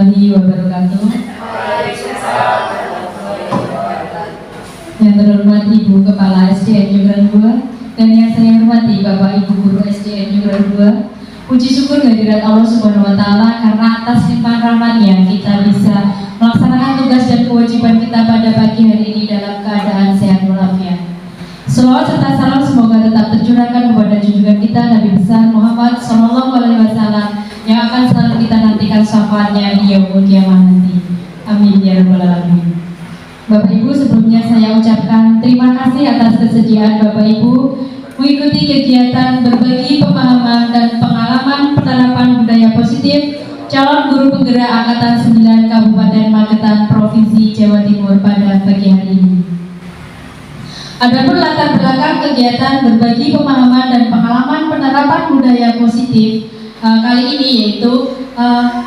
warahmatullahi wabarakatuh. Yang terhormat Ibu Kepala SDN Jogran 2 dan yang saya hormati Bapak Ibu Guru SDN Jogran 2. Puji syukur kehadirat Allah Subhanahu wa Ta'ala karena atas limpahan rahmat-Nya kita bisa melaksanakan tugas dan kewajiban kita pada pagi hari ini dalam keadaan sehat walafiat. Selawat serta salam semoga tetap tercurahkan kepada junjungan kita Nabi besar Muhammad SAW yang akan selalu kita nantikan syafaatnya di yaumul qiyamah nanti. Amin ya rabbal alamin. Bapak Ibu, sebelumnya saya ucapkan terima kasih atas kesediaan Bapak Ibu mengikuti kegiatan berbagi pemahaman dan pengalaman penerapan budaya positif calon guru penggerak Angkatan 9 Kabupaten Magetan Provinsi Jawa Timur pada pagi hari ini. Adapun latar belakang kegiatan berbagi pemahaman dan pengalaman penerapan budaya positif kali ini yaitu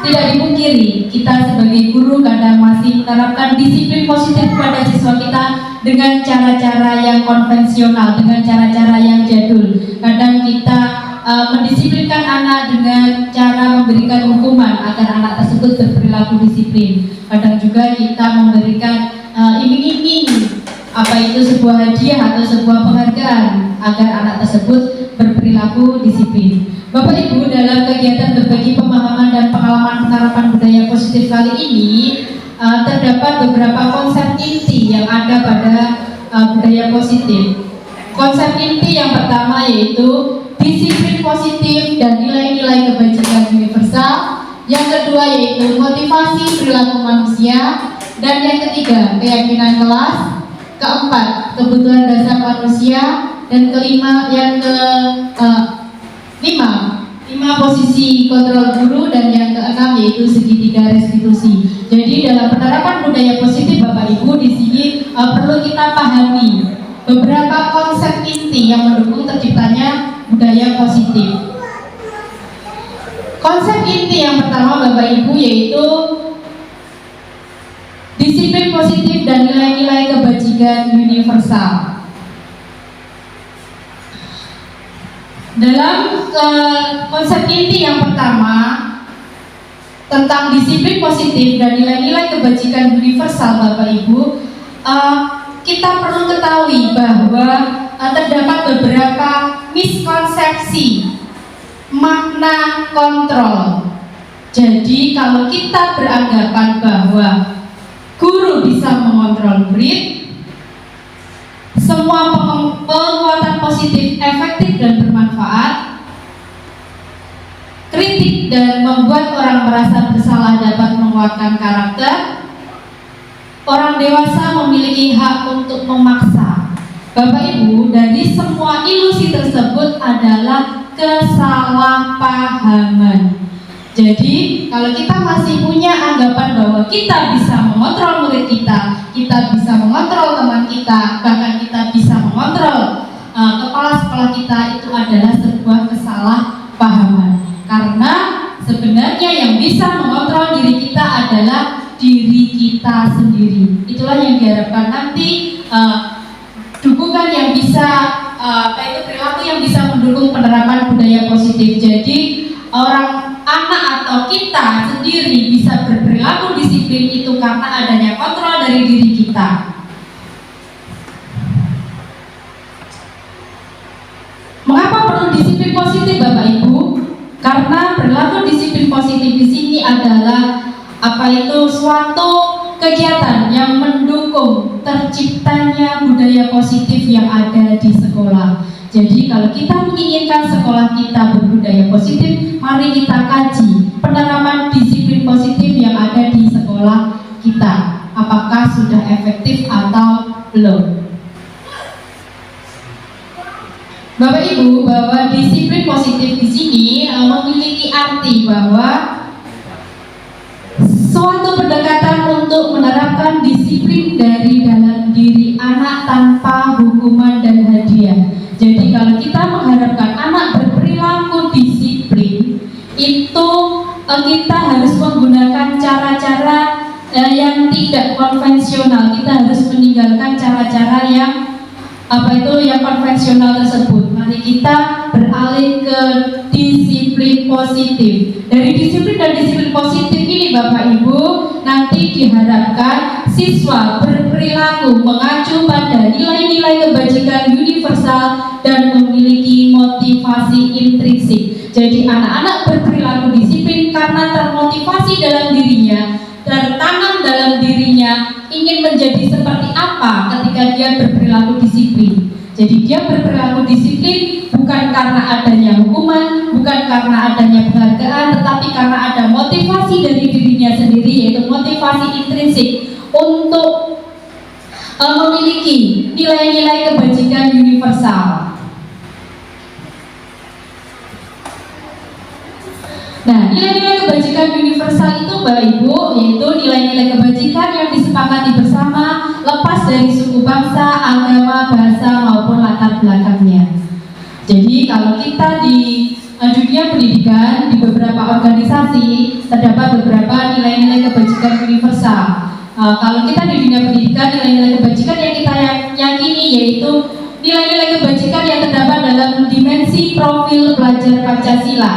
tidak dipungkiri kita sebagai guru kadang masih menerapkan disiplin positif pada siswa kita dengan cara-cara yang konvensional, dengan cara-cara yang jadul. Kadang kita mendisiplinkan anak dengan cara memberikan hukuman agar anak tersebut berperilaku disiplin. Kadang juga kita memberikan iming-iming, apa itu sebuah hadiah atau sebuah penghargaan agar anak tersebut berperilaku disiplin. Bapak Ibu, dalam kegiatan berbagi pemahaman dan pengalaman penerapan budaya positif kali ini terdapat beberapa konsep inti yang ada pada budaya positif. Konsep inti yang pertama yaitu disiplin positif dan nilai-nilai kebajikan universal. Yang kedua yaitu motivasi perilaku manusia. Dan yang ketiga keyakinan kelas. Keempat kebutuhan dasar manusia. Dan kelima lima posisi kontrol guru, dan yang keenam yaitu segitiga restitusi. Jadi dalam penerapan budaya positif Bapak Ibu di sini perlu kita pahami beberapa konsep inti yang mendukung terciptanya budaya positif. Konsep inti yang pertama Bapak Ibu yaitu disiplin positif dan nilai-nilai kebajikan universal. Dalam konsep inti yang pertama tentang disiplin positif dan nilai-nilai kebajikan universal Bapak Ibu, kita perlu ketahui bahwa terdapat beberapa miskonsepsi makna kontrol. Jadi kalau kita beranggapan bahwa guru bisa mengontrol murid, semua penguatan positif efektif dan bermanfaat, kritik dan membuat orang merasa bersalah dapat menguatkan karakter, orang dewasa memiliki hak untuk memaksa. Bapak Ibu, dari semua ilusi tersebut adalah kesalahpahaman. Jadi kalau kita masih punya anggapan bahwa kita bisa mengontrol murid kita bisa mengontrol teman kita, bahkan kita bisa mengontrol kepala sekolah kita, itu adalah sebuah kesalahpahaman. Karena sebenarnya yang bisa mengontrol diri kita adalah diri kita sendiri. Itulah yang diharapkan nanti dukungan yang bisa perilaku yang bisa mendukung penerapan budaya positif. Jadi anak atau kita sendiri bisa berperilaku disiplin itu karena adanya kontrol dari diri kita. Mengapa perlu disiplin positif Bapak Ibu? Karena perilaku disiplin positif di sini adalah suatu kegiatan yang mendukung terciptanya budaya positif yang ada di sekolah. Jadi kalau kita menginginkan sekolah kita berbudaya positif, mari kita kaji penerapan disiplin positif yang ada di sekolah kita. Apakah sudah efektif atau belum? Bapak Ibu, bahwa disiplin positif di sini memiliki arti bahwa suatu pendekatan untuk menerapkan disiplin dari dalam diri anak tanpa hukuman dan hadiah. Jadi kalau kita mengharapkan anak berperilaku disiplin, itu kita harus menggunakan cara-cara yang tidak konvensional. Kita harus meninggalkan cara-cara yang konvensional tersebut. Mari kita beralih ke disiplin positif. Dari disiplin dan disiplin positif ini Bapak Ibu, nanti diharapkan siswa berperilaku mengacu pada nilai-nilai kebajikan universal dan memiliki motivasi intrinsik. Jadi anak-anak berperilaku disiplin karena termotivasi dalam dirinya, tertanam dalam dirinya ingin menjadi seperti apa ketika dia berperilaku disiplin. Jadi dia berperilaku disiplin bukan karena adanya hukuman, bukan karena adanya penghargaan, tetapi karena ada motivasi dari dirinya sendiri, yaitu motivasi intrinsik untuk memiliki nilai-nilai kebajikan universal. Nah, nilai-nilai kebajikan universal itu Bapak Ibu, yaitu nilai-nilai kebajikan yang disepakati bersama lepas dari suku bangsa, agama, bahasa maupun latar belakangnya. Jadi kalau kita di dunia pendidikan, di beberapa organisasi terdapat beberapa nilai-nilai kebajikan universal. Kalau kita di dunia pendidikan, nilai-nilai kebajikan yang kita yakini yaitu nilai-nilai kebajikan yang terdapat dalam dimensi profil pelajar Pancasila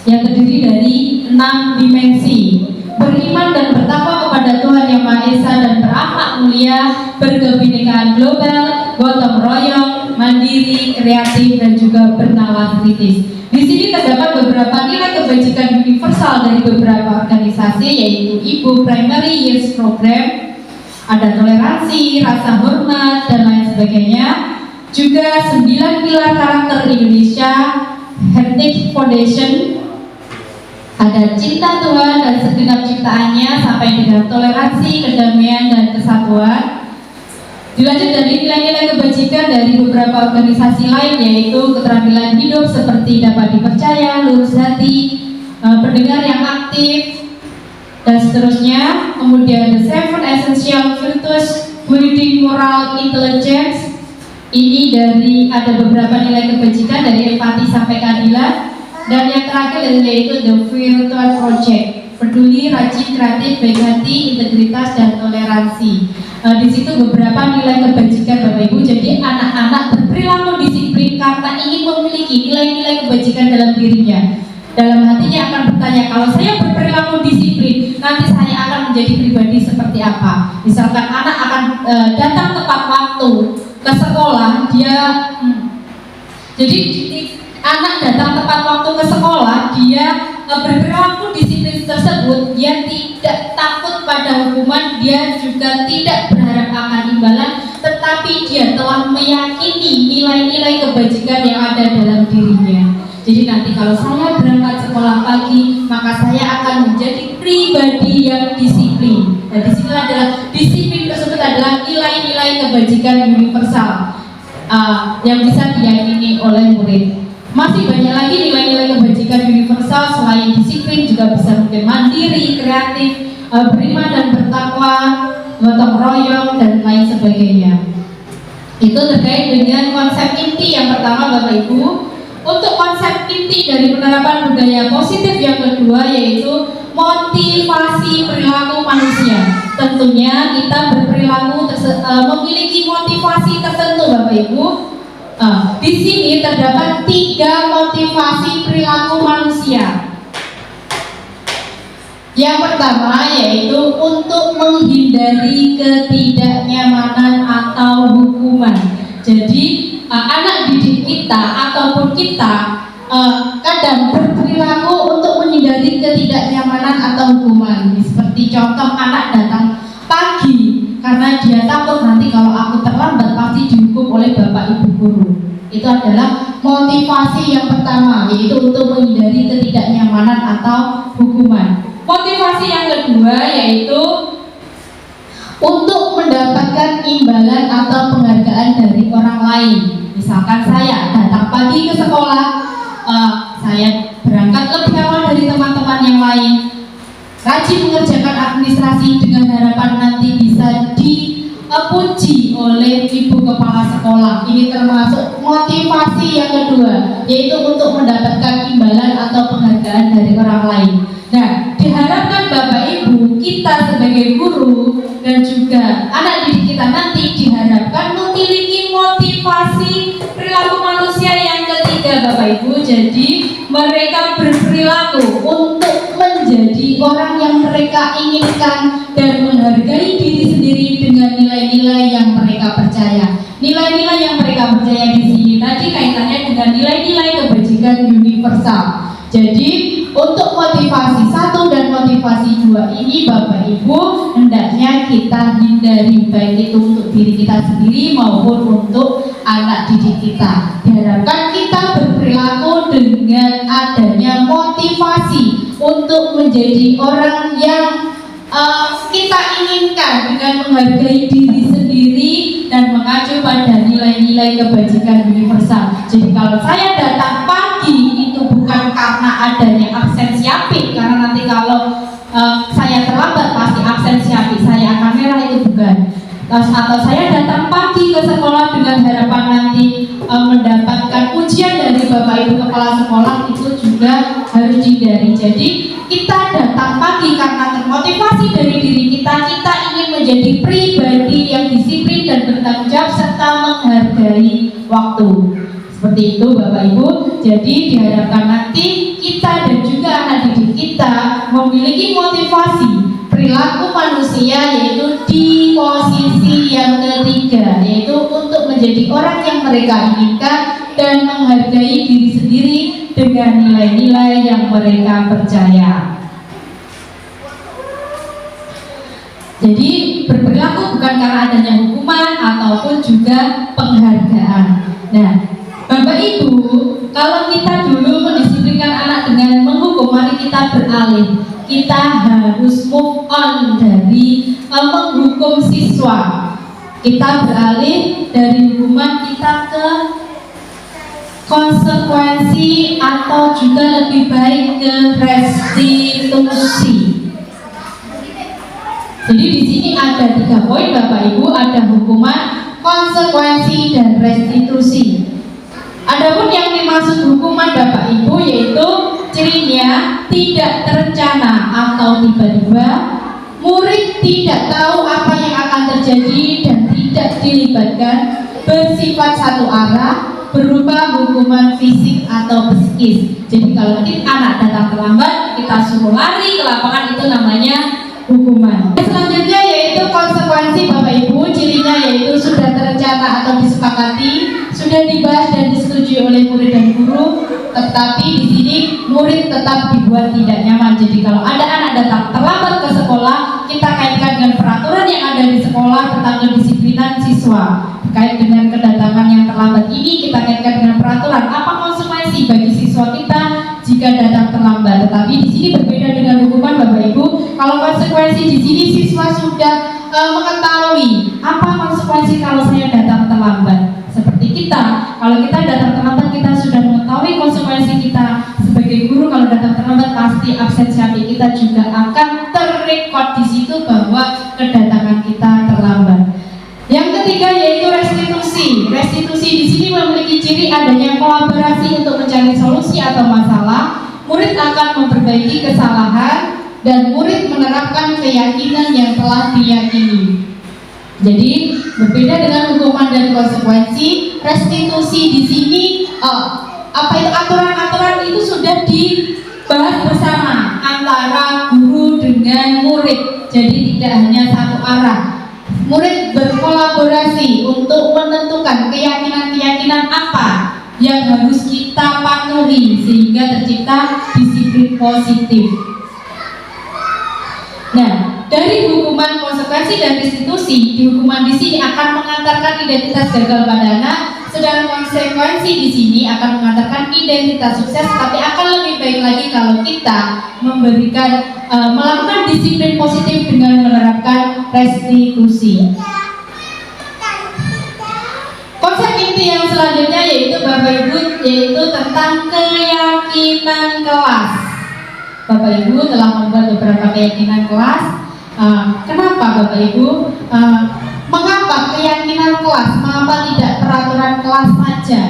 yang terdiri dari 6 dimensi: beriman dan bertakwa kepada Tuhan Yang Maha Esa dan berakhlak mulia, berkebinekaan global, gotong royong, mandiri, kreatif, dan juga bernalar kritis. Di sini terdapat beberapa nilai kebajikan universal dari beberapa organisasi, yaitu Ibu Primary Years Program, ada toleransi, rasa hormat, dan lain sebagainya. Juga 9 pilar karakter Indonesia, Heritage Foundation, ada cinta Tuhan dan segenap ciptaannya sampai dengan toleransi, kedamaian, dan kesatuan. Dilanjut dari nilai-nilai kebajikan dari beberapa organisasi lain, yaitu keterampilan hidup seperti dapat dipercaya, lurus hati, pendengar yang aktif, dan seterusnya. Kemudian the 7 essential virtues building moral intelligence. Ini dari ada beberapa nilai kebajikan dari empati sampai keadilan. Dan yang terakhir yaitu The Virtual Project, peduli, rajin, kreatif, baik hati, integritas, dan toleransi. Di situ beberapa nilai kebajikan Bapak Ibu. Jadi anak-anak berperilaku disiplin karena ingin memiliki nilai-nilai kebajikan dalam dirinya. Dalam hatinya akan bertanya, kalau saya berperilaku disiplin, nanti saya akan menjadi pribadi seperti apa. Misalkan anak akan datang tepat waktu ke sekolah, jadi anak datang tepat waktu ke sekolah, dia berperilaku disiplin tersebut, dia tidak takut pada hukuman, dia juga tidak berharap akan imbalan, tetapi dia telah meyakini nilai-nilai kebajikan yang ada dalam dirinya. Jadi nanti kalau saya berangkat sekolah pagi, maka saya akan menjadi pribadi yang disiplin. Dan disini adalah disiplin tersebut adalah nilai-nilai kebajikan universal yang bisa diyakini oleh murid. Masih banyak lagi nilai-nilai kebajikan universal selain disiplin, juga bisa mungkin mandiri, kreatif, beriman dan bertakwa, gotong royong, dan lain sebagainya. Itu terkait dengan konsep inti yang pertama Bapak Ibu. Untuk konsep inti dari penerapan budaya positif yang kedua yaitu motivasi perilaku manusia. Tentunya kita berperilaku memiliki motivasi tertentu Bapak Ibu. Di sini terdapat 3 motivasi perilaku manusia. Yang pertama yaitu untuk menghindari ketidaknyamanan atau hukuman. Jadi anak didik kita ataupun kita kadang berperilaku untuk menghindari ketidaknyamanan atau hukuman. Seperti contoh, anak datang pagi karena dia takut nanti kalau aku terlambat pasti dihukum oleh bapak ibu guru. Itu adalah motivasi yang pertama, yaitu untuk menghindari ketidaknyamanan atau hukuman. Motivasi yang kedua yaitu untuk mendapatkan imbalan atau penghargaan dari orang lain. Misalkan saya datang pagi ke sekolah, saya berangkat lebih awal dari teman-teman yang lain, rajin mengerjakan administrasi dengan harapan nanti bisa dipuji oleh ibu kepala sekolah. Ini termasuk motivasi yang kedua, yaitu untuk mendapatkan imbalan atau penghargaan dari orang lain. Nah, diharapkan Bapak Ibu, kita sebagai guru dan juga anak didik kita nanti diharapkan memiliki motivasi perilaku manusia yang ketiga Bapak Ibu. Jadi mereka berperilaku untuk menjadi orang yang mereka inginkan dan menghargai diri sendiri dengan nilai-nilai yang mereka percaya. Nilai-nilai yang mereka percaya di sini tadi kaitannya dengan nilai-nilai kebajikan universal. Jadi untuk motivasi 1 dan motivasi 2 ini Bapak Ibu hendaknya kita hindari, baik itu untuk diri kita sendiri maupun untuk anak didik kita. Diharapkan kita berperilaku dengan adanya motivasi untuk menjadi orang yang kita inginkan dengan menghargai diri sendiri dan mengacu pada nilai-nilai kebajikan universal. Jadi kalau saya datang pagi itu bukan karena adanya absensi apik, karena nanti kalau saya terlambat pasti absensi apik saya akan merah, itu bukan. Atau saya datang pagi ke sekolah dengan harapan nanti mendapatkan ujian dari Bapak Ibu Kepala Sekolah, itu juga harus dihindari. Jadi kita datang pagi karena termotivasi dari diri kita ingin menjadi pribadi yang disiplin dan bertanggung jawab serta menghargai waktu. Seperti itu Bapak Ibu. Jadi diharapkan nanti kita dan juga anak didik kita memiliki motivasi perilaku manusia, yaitu di posisi yang ketiga, yaitu untuk menjadi orang yang mereka inginkan dan menghargai diri sendiri dengan nilai-nilai yang mereka percaya. Jadi berperilaku bukan karena adanya hukuman ataupun juga penghargaan. Nah, Bapak Ibu, kalau kita dulu mendisiplinkan anak dengan menghukum, mari kita beralih. Kita harus move on dari menghukum siswa. Kita beralih dari hukuman kita ke konsekuensi atau juga lebih baik ke restitusi. Jadi di sini ada 3 poin Bapak Ibu, ada hukuman, konsekuensi, dan restitusi. Adapun yang dimaksud hukuman Bapak Ibu yaitu cirinya tidak terencana atau tiba-tiba, murid tidak tahu apa yang akan terjadi dan tidak dilibatkan, bersifat satu arah, berupa hukuman fisik atau psikis. Jadi kalau anak datang terlambat, kita suruh lari ke lapangan, itu namanya hukuman. Selanjutnya yaitu konsekuensi Bapak Ibu, cirinya yaitu sudah terencana atau disepakati, sudah dibahas dan disetujui oleh murid dan guru, tetapi di sini murid tetap dibuat tidak nyaman. Jadi kalau ada anak datang terlambat ke sekolah, kita kaitkan dengan peraturan yang ada di sekolah tentang kedisiplinan siswa. Terkait dengan kedatangan yang terlambat ini, kita kaitkan dengan peraturan apa konsekuensi bagi siswa kita jika datang terlambat. Tetapi di sini berbeda dengan hukuman Bapak Ibu. Kalau konsekuensi di sini siswa sudah mengetahui apa konsekuensi kalau saya datang terlambat. Seperti kita, kalau kita datang terlambat, kita sudah mengetahui konsekuensi kita sebagai guru. Kalau datang terlambat pasti absensi kita juga akan terrekod di situ bahwa kedatangan kita terlambat. Yang ketiga yaitu restitusi. Restitusi di sini memiliki ciri adanya kolaborasi untuk mencari solusi atau masalah. Murid akan memperbaiki kesalahan dan murid menerapkan keyakinan yang telah diyakini. Jadi berbeda dengan hukuman dan konsekuensi, restitusi di sini aturan-aturan itu sudah dibahas bersama antara guru dengan murid. Jadi tidak hanya satu arah. Murid berkolaborasi untuk menentukan keyakinan-keyakinan apa yang harus kita patuhi sehingga tercipta disiplin positif. Nah, dari hukuman, konsekuensi, dan restitusi, di hukuman di sini akan mengantarkan identitas gagal pada anak, sedangkan konsekuensi di sini akan mengantarkan identitas sukses. Tapi akan lebih baik lagi kalau kita memberikan melakukan disiplin positif dengan menerapkan restitusi. Konsep inti yang selanjutnya yaitu Bapak Ibu, yaitu tentang keyakinan kelas. Bapak Ibu telah membuat beberapa keyakinan kelas. Kenapa Bapak Ibu? Mengapa keyakinan kelas? Mengapa tidak peraturan kelas saja?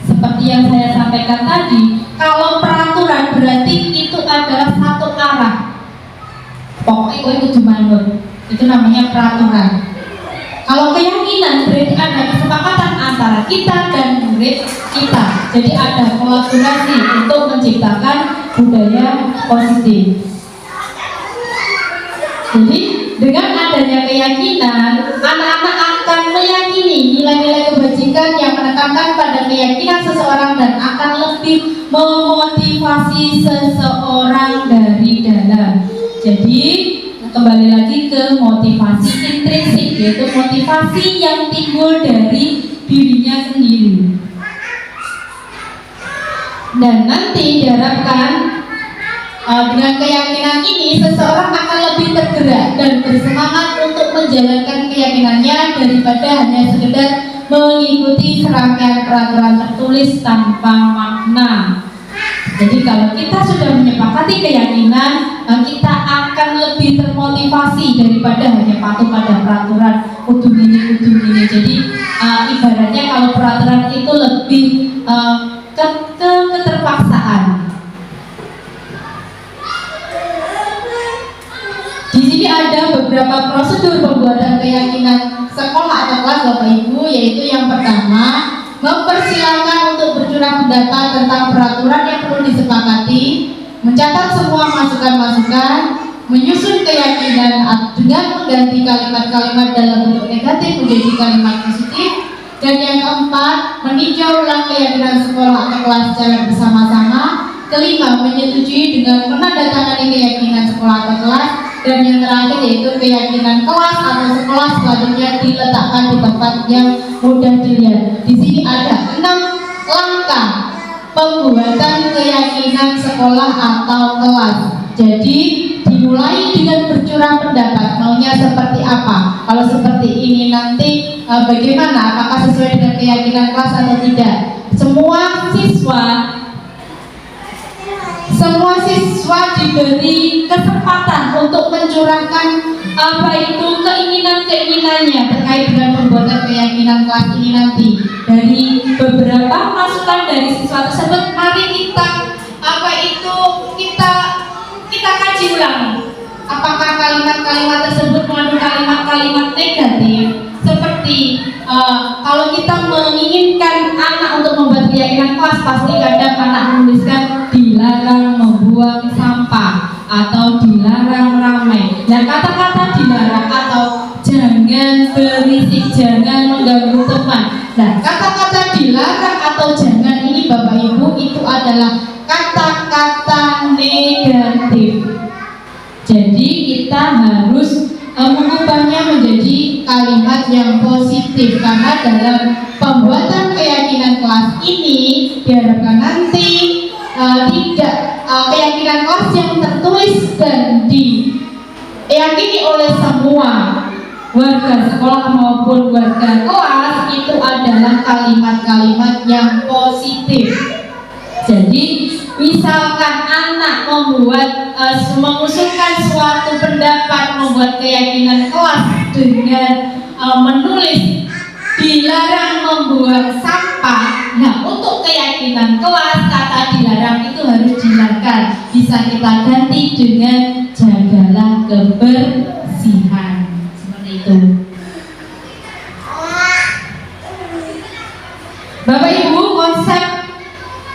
Seperti yang saya sampaikan tadi, kalau peraturan berarti itu adalah satu arah. Pokoknya itu manut, itu namanya peraturan. Kalau keyakinan berarti ada kesepakatan antara kita dan murid kita. Jadi ada kolaborasi untuk menciptakan budaya positif. Jadi dengan adanya keyakinan, anak-anak akan meyakini nilai-nilai kebajikan yang menekankan pada keyakinan seseorang dan akan lebih memotivasi seseorang dari dalam. Jadi kembali lagi ke motivasi intrinsik, yaitu motivasi yang timbul dari dirinya sendiri. Dan nanti diharapkan dengan keyakinan ini seseorang akan lebih tergerak dan bersemangat untuk menjalankan keyakinannya daripada hanya sekedar mengikuti serangkaian peraturan tertulis tanpa makna. Jadi kalau kita sudah menyepakati keyakinan, kita akan lebih termotivasi daripada hanya patuh pada peraturan kudu gini. Jadi ibaratnya kalau peraturan itu lebih keterpaksaan. Di sini ada beberapa prosedur pembuatan keyakinan sekolah atau kelas Bapak Ibu, yaitu yang pertama, mempersilahkan untuk bercurah pendapat tentang peraturan yang perlu disepakati, mencatat semua masukan-masukan, menyusun keyakinan dengan mengganti kalimat-kalimat dalam bentuk negatif menjadi kalimat positif, dan yang keempat, meninjau ulang keyakinan sekolah atau kelas secara bersama-sama. Kelima, menyetujui dengan menandatangani keyakinan sekolah atau kelas. Dan yang terakhir yaitu keyakinan kelas atau sekolah selanjutnya diletakkan di tempat yang mudah dilihat. Di sini ada 6 langkah pembuatan keyakinan sekolah atau kelas. Jadi dimulai dengan bercurah pendapat, maunya seperti apa. Kalau seperti ini nanti bagaimana? Apakah sesuai dengan keyakinan kelas atau tidak? Semua siswa diberi kesempatan untuk mencurahkan apa itu keinginannya terkait dengan pembuatan keyakinan kelas ini nanti. Dari beberapa masukan dari siswa tersebut, mari kita kaji ulang. Apakah kalimat-kalimat tersebut mengandung kalimat-kalimat negatif? Seperti kalau kita menginginkan anak untuk membuat keyakinan kelas, pasti kadang anak menuliskan dilarang membuang sampah atau dilarang ramai. Nah, kata-kata dilarang atau jangan berisik, jangan mengganggu teman. Nah, kata-kata dilarang atau jangan ini Bapak Ibu itu adalah kata-kata negatif. Jadi kita harus mengubahnya menjadi kalimat yang positif, karena dalam pembuatan keyakinan kelas ini diharapkan nanti tidak keyakinan kelas yang tertulis dan diyakini oleh semua warga sekolah maupun warga kelas itu adalah kalimat-kalimat yang positif. Jadi misalkan anak mengusulkan suatu pendapat, membuat keyakinan kelas dengan menulis dilarang membuang sampah. Nah, untuk keyakinan kelas kata dilarang itu harus dihilangkan. Bisa kita ganti dengan jagalah kebersihan. Seperti itu. Bapak Ibu, konsep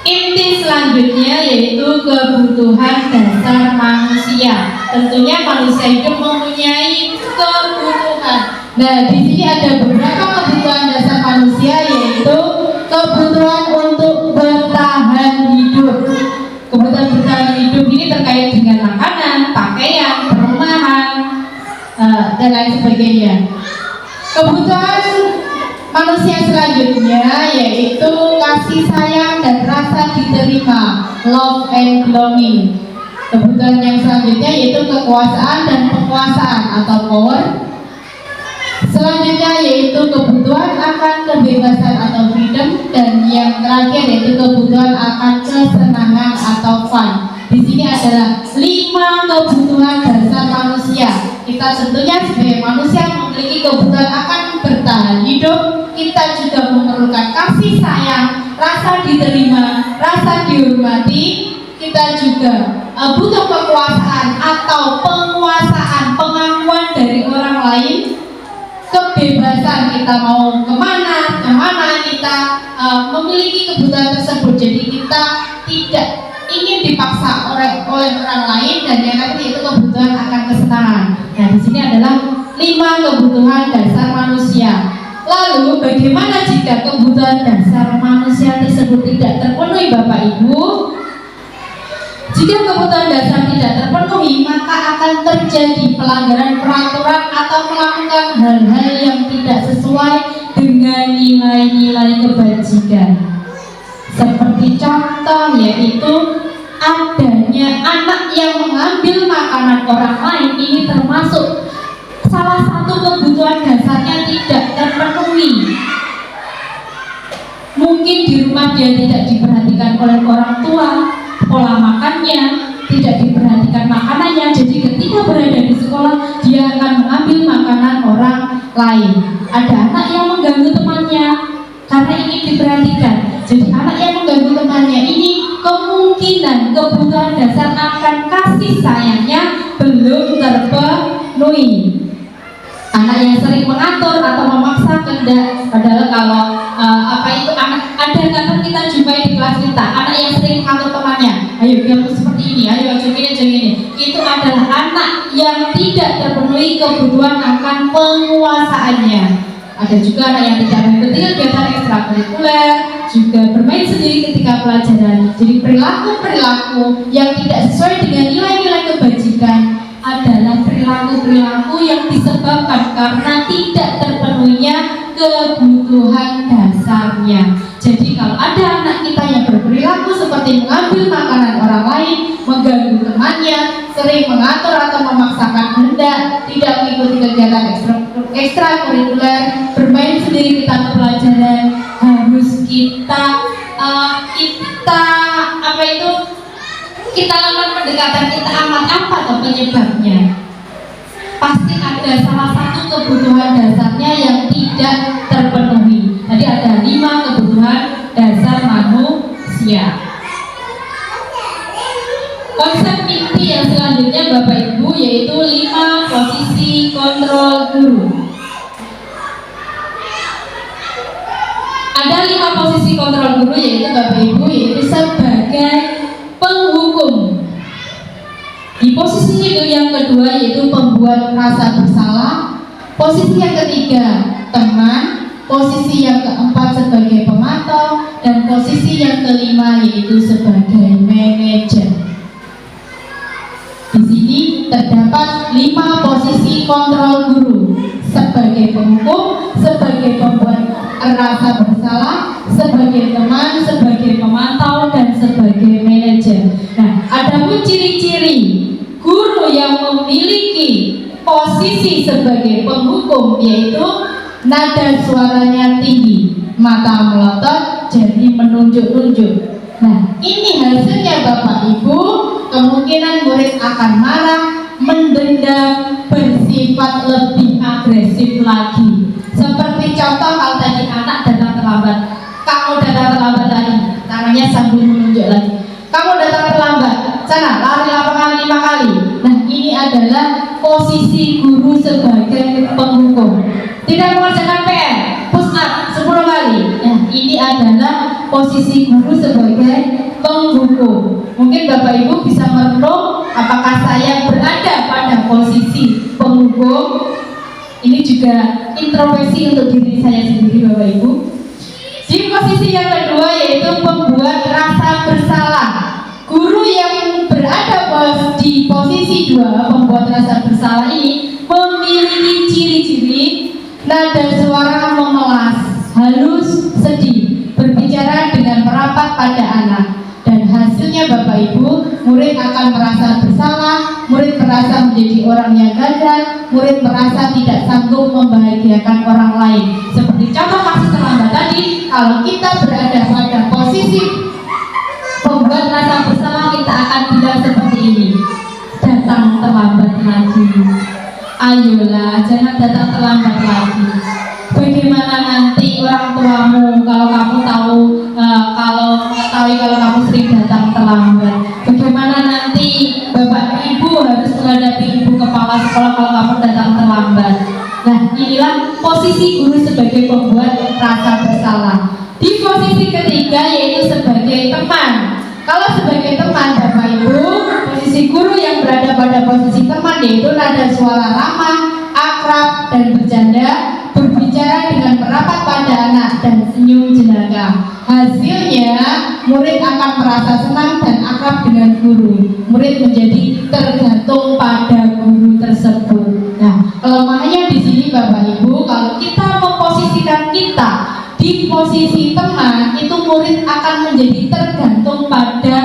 inti selanjutnya yaitu kebutuhan dasar manusia. Tentunya manusia hidup mempunyai kebutuhan. Nah, di sini ada beberapa kebutuhan dasar manusia, yaitu kebutuhan untuk bertahan hidup. Kebutuhan bertahan hidup ini terkait dengan makanan, pakaian, perumahan, dan lain sebagainya. Kebutuhan manusia selanjutnya yaitu kasih sayang dan rasa diterima, love and belonging. Kebutuhan yang selanjutnya yaitu kekuasaan dan penguasaan atau power. Selanjutnya yaitu kebutuhan akan kebebasan atau freedom, dan yang terakhir yaitu kebutuhan akan kesenangan atau fun. Di sini adalah 5 kebutuhan dasar manusia. Kita tentunya sebagai manusia memiliki kebutuhan akan bertahan hidup. Kita juga memerlukan kasih sayang, rasa diterima, rasa dihormati. Kita juga butuh kekuasaan atau penguasaan, pengakuan dari orang lain. Kebebasan, kita mau kemana kita kita memiliki kebutuhan tersebut. Jadi kita tidak ingin dipaksa oleh orang lain, dan yang terakhir yaitu kebutuhan akan kesenangan. Nah, di sini adalah 5 kebutuhan dasar manusia. Lalu bagaimana jika kebutuhan dasar manusia tersebut tidak terpenuhi, Bapak Ibu? Jika kebutuhan dasar tidak terpenuhi, maka akan terjadi pelanggaran peraturan atau melakukan hal-hal yang tidak sesuai dengan nilai-nilai kebajikan. Seperti contoh yaitu adanya anak yang mengambil makanan orang lain. Ini termasuk salah satu kebutuhan dasarnya tidak terpenuhi. Mungkin di rumah dia tidak diperhatikan oleh orang tua, pola makannya tidak diperhatikan makanannya, jadi ketika berada di sekolah dia akan mengambil makanan orang lain. Ada anak yang mengganggu temannya karena ingin diperhatikan, jadi anak yang mengganggu temannya ini kemungkinan kebutuhan dasar akan kasih sayangnya belum terpenuhi. Anak yang sering mengatur atau memaksa kehendak, padahal kalau ada kata kita jumpai di kelas kita, anak yang sering mengatur temannya, ayo kamu seperti ini, ayo gini, itu adalah anak yang tidak terpenuhi kebutuhan akan penguasaannya. Ada juga anak yang tidak mengikuti kegiatan ekstrakurikuler, juga bermain sendiri ketika pelajaran. Jadi perilaku-perilaku yang tidak sesuai dengan nilai-nilai kebajikan adalah perilaku-perilaku yang disebabkan karena tidak terpenuhinya kebutuhan dasarnya. Jadi kalau ada anak kita yang berperilaku seperti mengambil makanan orang lain, mengganggu temannya, sering mengatur atau memaksakan kehendak, tidak mengikuti kegiatan ekstrakurikuler, bermain sendiri ketika pelajaran, harus kita lakukan pendekatan, kita apa atau penyebabnya. Pasti ada salah satu kebutuhan dasarnya yang tidak terpenuhi. Tadi ada 5 kebutuhan dasar manusia. Konsep inti yang selanjutnya Bapak Ibu yaitu 5 posisi kontrol guru. Ada 5 posisi kontrol guru yaitu Bapak Ibu yaitu sebagai penghukum. Di posisi yang kedua yaitu pembuat rasa bersalah. Posisi yang ketiga teman. Posisi yang keempat sebagai pemantau, dan posisi yang kelima yaitu sebagai manajer. Di sini terdapat 5 posisi kontrol guru: sebagai penghukum, sebagai pembuat rasa bersalah, sebagai teman, sebagai pemantau, dan sebagai manajer. Nah, ada pun ciri-ciri guru yang memiliki posisi sebagai penghukum yaitu nada suaranya tinggi, mata melotot, jadi menunjuk-nunjuk. Nah, ini hasilnya Bapak Ibu, kemungkinan murid akan marah, mendendam, bersifat lebih agresif lagi. Seperti contoh kalau tadi anak datang terlambat, kamu datang terlambat tadi, tangannya sambil menunjuk lagi. Kamu datang terlambat, sana lari lapangan 5 kali. Nah, ini adalah posisi guru sebagai penghukum. Tidak mengerjakan PR, push up 10 kali. Nah, ini adalah posisi guru sebagai penghukum. Mungkin Bapak Ibu bisa merenung, apakah saya berada pada posisi penghukum? Ini juga introspeksi untuk diri saya sendiri, Bapak Ibu. Di posisi yang kedua yaitu pembuat rasa bersalah. Guru yang berada di posisi 2, pembuat rasa bersalah ini memiliki ciri-ciri nada suara memelas, halus, sedih, berbicara dengan merapat pada anak. Dan hasilnya Bapak Ibu, murid akan merasa bersalah, murid merasa menjadi orang yang gagal, murid merasa tidak sanggup membahagiakan orang lain. Seperti contoh kasus terlambat tadi, kalau kita berada pada posisi pembuat rasa bersalah, kita akan bilang seperti ini: datang terlambat lagi. Ayolah, jangan datang terlambat lagi. Bagaimana nanti orang tuamu kalau kamu tahu kalau mengetahui kalau kamu sering datang terlambat? Bagaimana nanti bapak ibu harus menghadapi ibu kepala sekolah kalau kamu datang terlambat? Nah, inilah posisi guru sebagai pembuat rasa bersalah. posisi teman, yaitu nada suara ramah, akrab, dan bercanda, berbicara dengan merapat pada anak, dan senyum jenaka. Hasilnya, murid akan merasa senang dan akrab dengan guru. Murid menjadi tergantung pada guru tersebut. Nah, kelemahannya di sini Bapak Ibu, kalau kita memposisikan kita di posisi teman, itu murid akan menjadi tergantung pada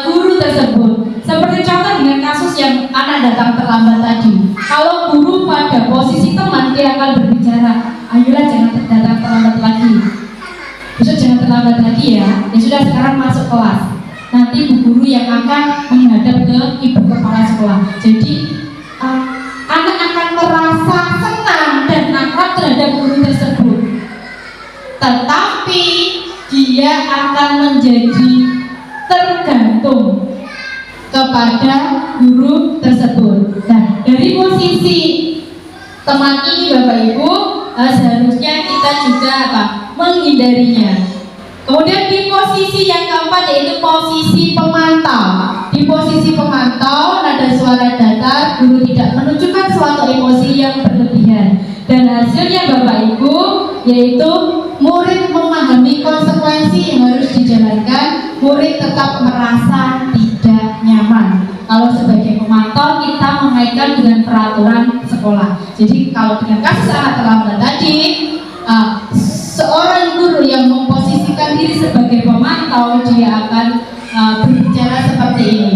guru tersebut. Seperti contoh dengan kasus yang anak datang terlambat tadi. Kalau guru pada posisi teman, dia akan berbicara, ayolah jangan datang terlambat lagi, besok jangan terlambat lagi ya. Ya sudah, sekarang masuk kelas. Nanti bu guru yang akan menghadap ke ibu kepala sekolah. Jadi anak akan merasa senang dan akrab terhadap guru tersebut. Tetapi dia akan menjadi tergantung kepada guru tersebut. Nah, dari posisi teman ini Bapak Ibu, seharusnya kita juga menghindarinya. Kemudian di posisi yang keempat, yaitu posisi pemantau. Di posisi pemantau, nada suara datar, guru tidak menunjukkan suatu emosi yang berlebihan. Dan hasilnya Bapak Ibu, yaitu murid memahami konsekuensi yang harus dijalankan, murid tetap merasa tidak nyaman. Kalau sebagai pemantau, kita mengaitkan dengan peraturan sekolah. Jadi kalau dengan kasus anak terlambat tadi, seorang guru yang memposisikan diri sebagai pemantau, dia akan berbicara seperti ini.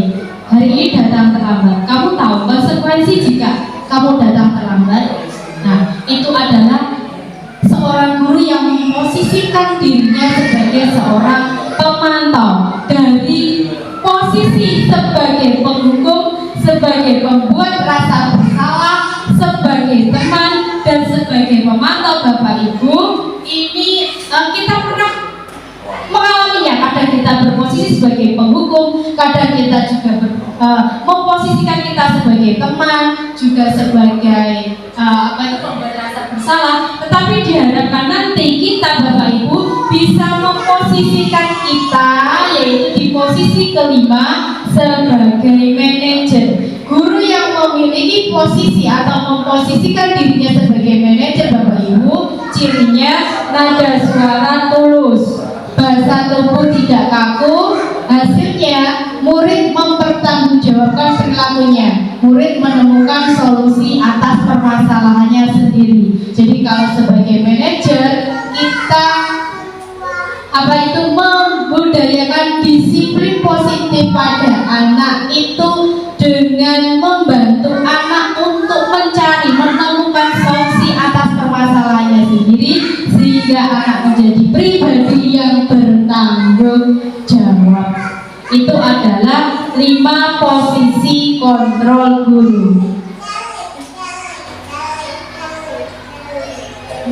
Hari ini datang terlambat. Kamu tahu konsekuensi jika kamu datang terlambat? Nah, itu adalah seorang guru yang memposisikan dirinya sebagai seorang pemantau, dari posisi sebagai penghukum, sebagai pembuat rasa bersalah, sebagai teman, dan sebagai pemantau. Bapak Ibu, ini kita pernah mengalaminya. Kadang kita berposisi sebagai penghukum, kadang kita juga memposisikan kita sebagai teman, juga sebagai pembuat rasa bersalah. Tetapi diharapkan nanti kita Bapak Ibu bisa memposisikan kita, yaitu di posisi kelima, sebagai manajer. Guru yang memiliki posisi atau memposisikan dirinya sebagai manajer Bapak Ibu, cirinya nada suara tulus, bahasa tubuh tidak kaku. Hasilnya, murid mempertanggungjawabkan perilakunya. Murid menemukan solusi atas permasalahannya sendiri. Jadi kalau sebagai manajer, kita membudayakan disiplin positif pada anak itu dengan membantu anak untuk menemukan solusi atas permasalahannya sendiri, sehingga anak menjadi pribadi yang bertanggung jawab. Itu adalah 5 posisi kontrol guru.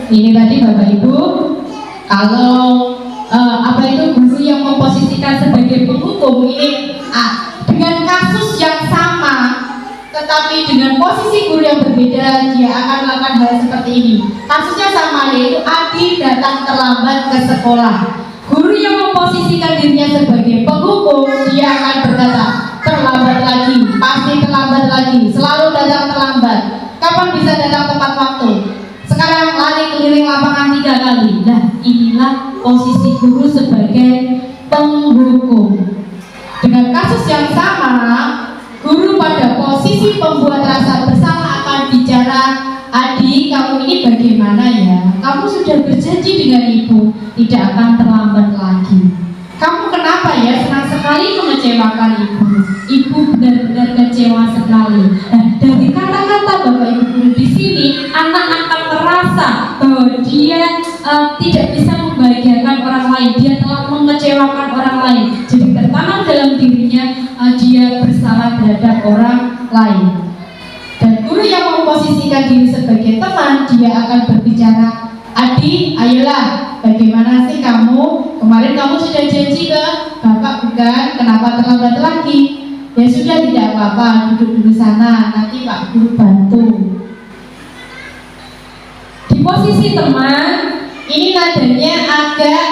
Ini tadi Bapak Ibu, kalau guru yang memposisikan sebagai penghukum ini dengan kasus yang sama, tetapi dengan posisi guru yang berbeda, dia akan melakukan hal seperti ini. Kasusnya sama, yaitu Adi datang terlambat ke sekolah. Guru yang memposisikan dirinya sebagai penghukum, dia akan berkata, terlambat lagi, pasti terlambat lagi, selalu datang terlambat. Kapan bisa datang tepat waktu? Sekarang lari keliling lapangan 3 kali. Nah, inilah posisi guru sebagai penghukum. Dengan kasus yang sama, guru pada posisi pembuat rasa bersalah akan bicara, Adi, kamu ini bagaimana ya? Kamu sudah berjanji dengan ibu tidak akan terlambat lagi. Kamu kenapa ya senang sekali mengecewakan ibu? Ibu benar-benar kecewa sekali. Nah, dari kata-kata Bapak Ibu guru di sini, anak akan merasa bahwa dia tidak bisa membahagiakan orang lain, dia telah mengecewakan orang lain. Jadi tertanam dalam dirinya dia bersalah terhadap orang lain. Dan guru yang memposisikan diri sebagai teman, dia akan berbicara, Adi, ayolah, bagaimana sih kamu? Kemarin kamu sudah janji ke Bapak bukan? Kenapa terlambat lagi? Ya sudah, tidak apa-apa, duduk dulu sana, nanti Pak Guru bantu. Di posisi teman, ini nadanya agak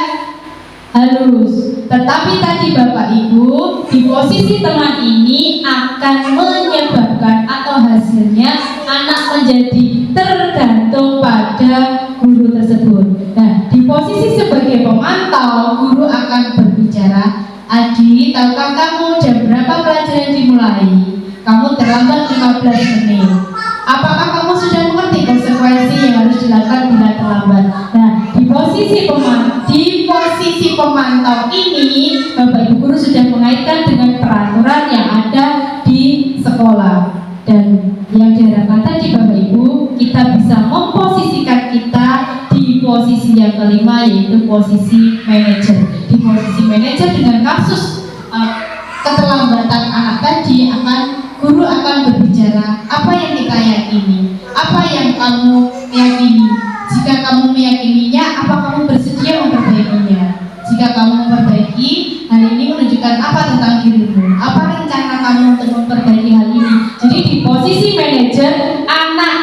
halus. Tetapi tadi Bapak Ibu, di posisi teman ini akan menyebabkan atau hasilnya anak menjadi tergantung pada guru tersebut. Nah, di posisi sebagai pemantau, guru akan berbicara, "Adi, tahukah kamu jam berapa pelajaran dimulai? Kamu terlambat 15 menit. Apakah kamu sudah mengerti konsekuensi yang harus dilakukan bila terlambat?" Nah, di posisi pemantau ini, Bapak Ibu guru sudah mengaitkan dengan peraturan yang ada di sekolah. Dan yang diharapkan tadi Bapak Ibu, kita bisa memposisikan kita di posisi yang kelima, yaitu posisi manajer. Di posisi manajer dengan kasus keterlambatan anak tadi, guru akan berbicara, "Apa yang kita yakini? Apa yang kamu yakini? Jika kamu meyakininya, apa kamu bersedia memperbaikinya? Jika kamu memperbaiki, hal ini menunjukkan apa tentang dirimu? Apa rencana kamu untuk memperbaiki hal ini?" Jadi di posisi manajer, anak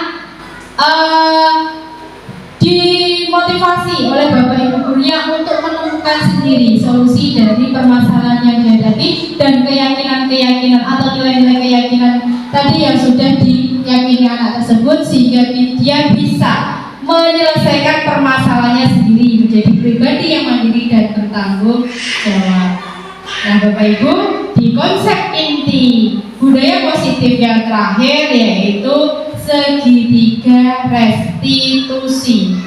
dimotivasi oleh Bapak Ibu gurunya untuk menemukan sendiri solusi dari permasalahan yang dihadapi dan keyakinan-keyakinan atau nilai-nilai keyakinan tadi yang sudah diyakini anak tersebut, sehingga dia bisa menyelesaikan permasalahannya sendiri, menjadi pribadi yang mandiri dan bertanggung jawab. Nah Bapak Ibu, di konsep inti budaya positif yang terakhir, yaitu segitiga restitusi.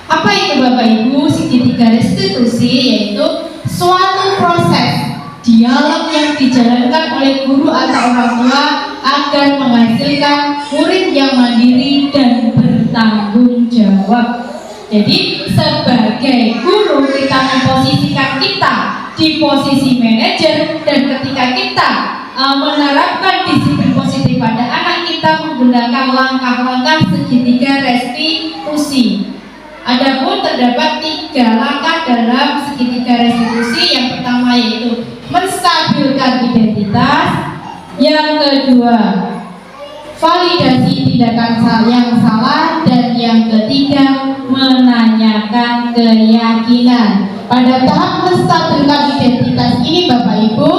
Apa itu Bapak Ibu segitiga restitusi? Yaitu suatu proses dialog yang dijalankan oleh guru atau orang tua agar menghasilkan murid yang mandiri dan bertanggung jawab. Jadi sebagai guru kita memposisikan kita di posisi manajer, dan ketika kita menerapkan disiplin positif pada anak, kita menggunakan langkah-langkah segitiga restitusi. Adapun terdapat 3 langkah dalam segitiga restitusi. Yang pertama yaitu menstabilkan identitas, yang kedua validasi tindakan yang salah, dan yang ketiga menanyakan keyakinan. Pada tahap menstabilkan identitas ini Bapak Ibu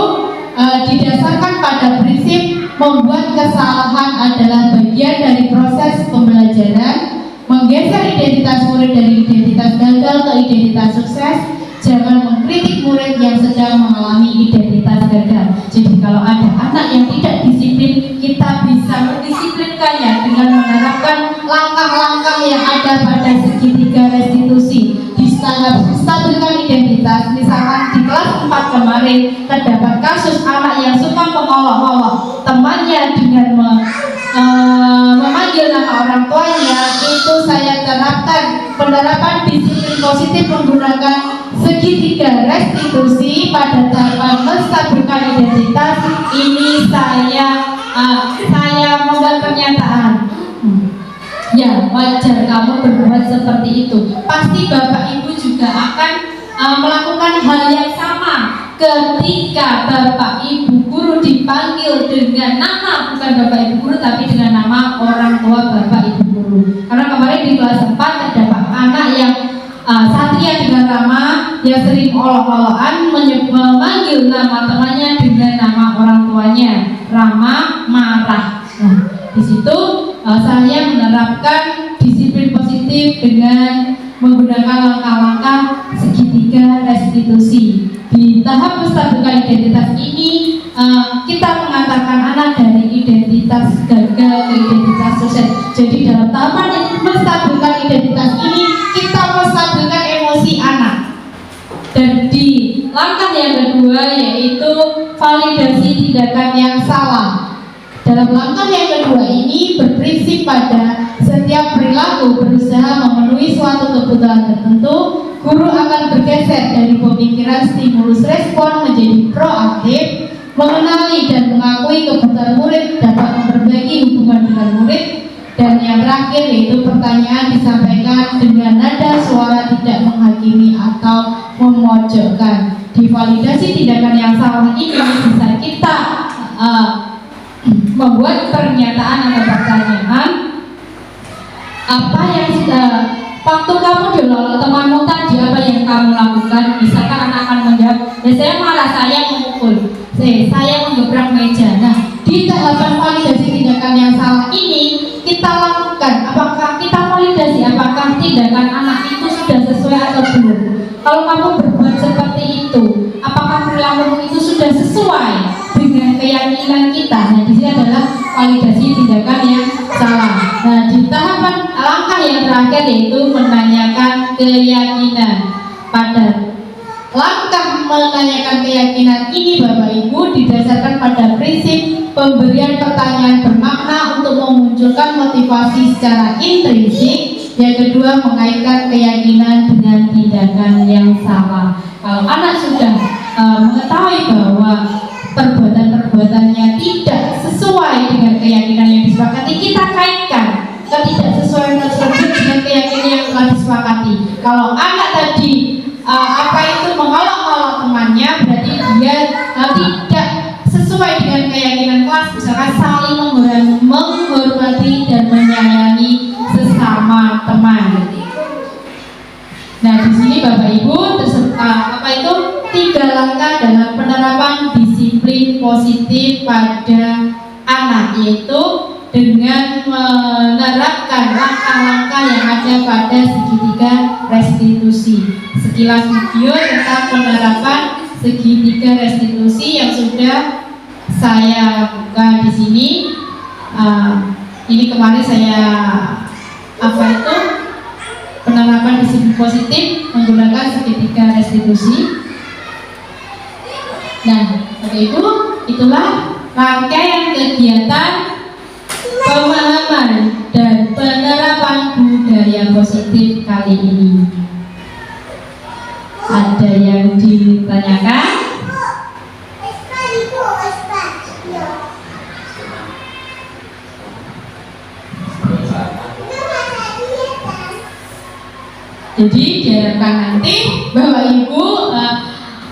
didasarkan pada prinsip membuat kesalahan adalah bagian dari proses pembelajaran, menggeser identitas murid dari identitas gagal ke identitas sukses. Jangan mengkritik murid yang sedang mengalami identitas gagal. Jadi kalau ada anak yang tidak disiplin, kita bisa mendisiplinkannya dengan menerapkan langkah-langkah yang ada pada segitiga restitusi. Di tahap menstabilkan identitas, misalkan di kelas 4 kemarin terdapat kasus anak yang suka mengolok-olok temannya dengan memanggil nama orang tuanya. Itu saya terapkan penerapan disiplin positif menggunakan segitiga restitusi pada tahapan menstabilkan identitas. Ini saya membuat pernyataan. Ya, wajar kamu berbuat seperti itu. Pasti Bapak Ibu juga akan melakukan hal yang sama ketika Bapak Ibu guru dipanggil dengan nama, bukan Bapak Ibu guru tapi dengan nama orang tua Bapak Ibu guru. Karena kemarin di kelas 4 terdapat anak yang Satria dengan Rama, yang sering olok-olokan memanggil nama temannya dengan nama orang tuanya. Rama marah. Nah, di situ saya menerapkan disiplin positif dengan menggunakan langkah-langkah segitiga restitusi. Di tahap menstabilkan identitas ini, kita mengantarkan anak dari identitas gagal ke identitas sukses. Jadi dalam tahapan menstabilkan identitas ini, kita menstabilkan emosi anak. Dan di langkah yang kedua yaitu validasi tindakan yang salah. Dalam langkah yang kedua ini berprinsip pada setiap perilaku berusaha memenuhi suatu kebutuhan tertentu, guru akan bergeser dari pemikiran stimulus respon menjadi proaktif, mengenali dan mengakui kebutuhan murid, dapat memperbaiki hubungan dengan murid. Dan yang terakhir yaitu pertanyaan disampaikan dengan nada suara tidak menghakimi atau memojokkan. Di validasi tindakan yang salah ini bisa kita membuat pernyataan atau pertanyaan, apa yang sudah Waktu kamu dulu temanmu tadi, apa yang kamu lakukan? Misalkan anak akan menjawab, ya saya marah, saya memukul, saya menggebrak meja. Nah, di tahapan validasi tindakan yang salah ini kita lakukan, apakah kita validasi apakah tindakan anak itu sudah sesuai atau belum? Kalau kamu berbuat seperti itu, apakah perilaku itu sudah sesuai dengan keyakinan kita? Nah, di sini adalah validasi tindakan yang salah. Nah, di tahapan langkah yang terakhir yaitu menanyakan keyakinan. Pada langkah menanyakan keyakinan ini, Bapak Ibu, didasarkan pada prinsip pemberian pertanyaan bermakna untuk memunculkan motivasi secara intrinsik. Yang kedua, mengaitkan keyakinan dengan tindakan yang salah. Kalau anak sudah mengetahui bahwa perbuatan-perbuatannya tidak sesuai dengan keyakinan yang disepakati, kita kaitkan ketidaksesuaian tersebut dengan keyakinan yang telah disepakati. Kalau anak tadi mengolok-olok temannya, berarti dia tidak sesuai dengan keyakinan kelas, misalkan saling menghormati dan menyayangi sesama teman. Nah, di sini Bapak Ibu tiga langkah dalam penerapan disiplin positif pada anak, yaitu dengan menerapkan langkah-langkah yang ada pada segitiga restitusi. Sekilas video tentang penerapan segitiga restitusi yang sudah saya buka di sini. Ini kemarin saya penerapan disiplin positif menggunakan segitiga restitusi. Nah, Bapak Ibu, itulah rangkaian kegiatan pemahaman dan penerapan budaya positif kali ini. Ada yang ditanyakan? Jadi diharapkan nanti Bapak Ibu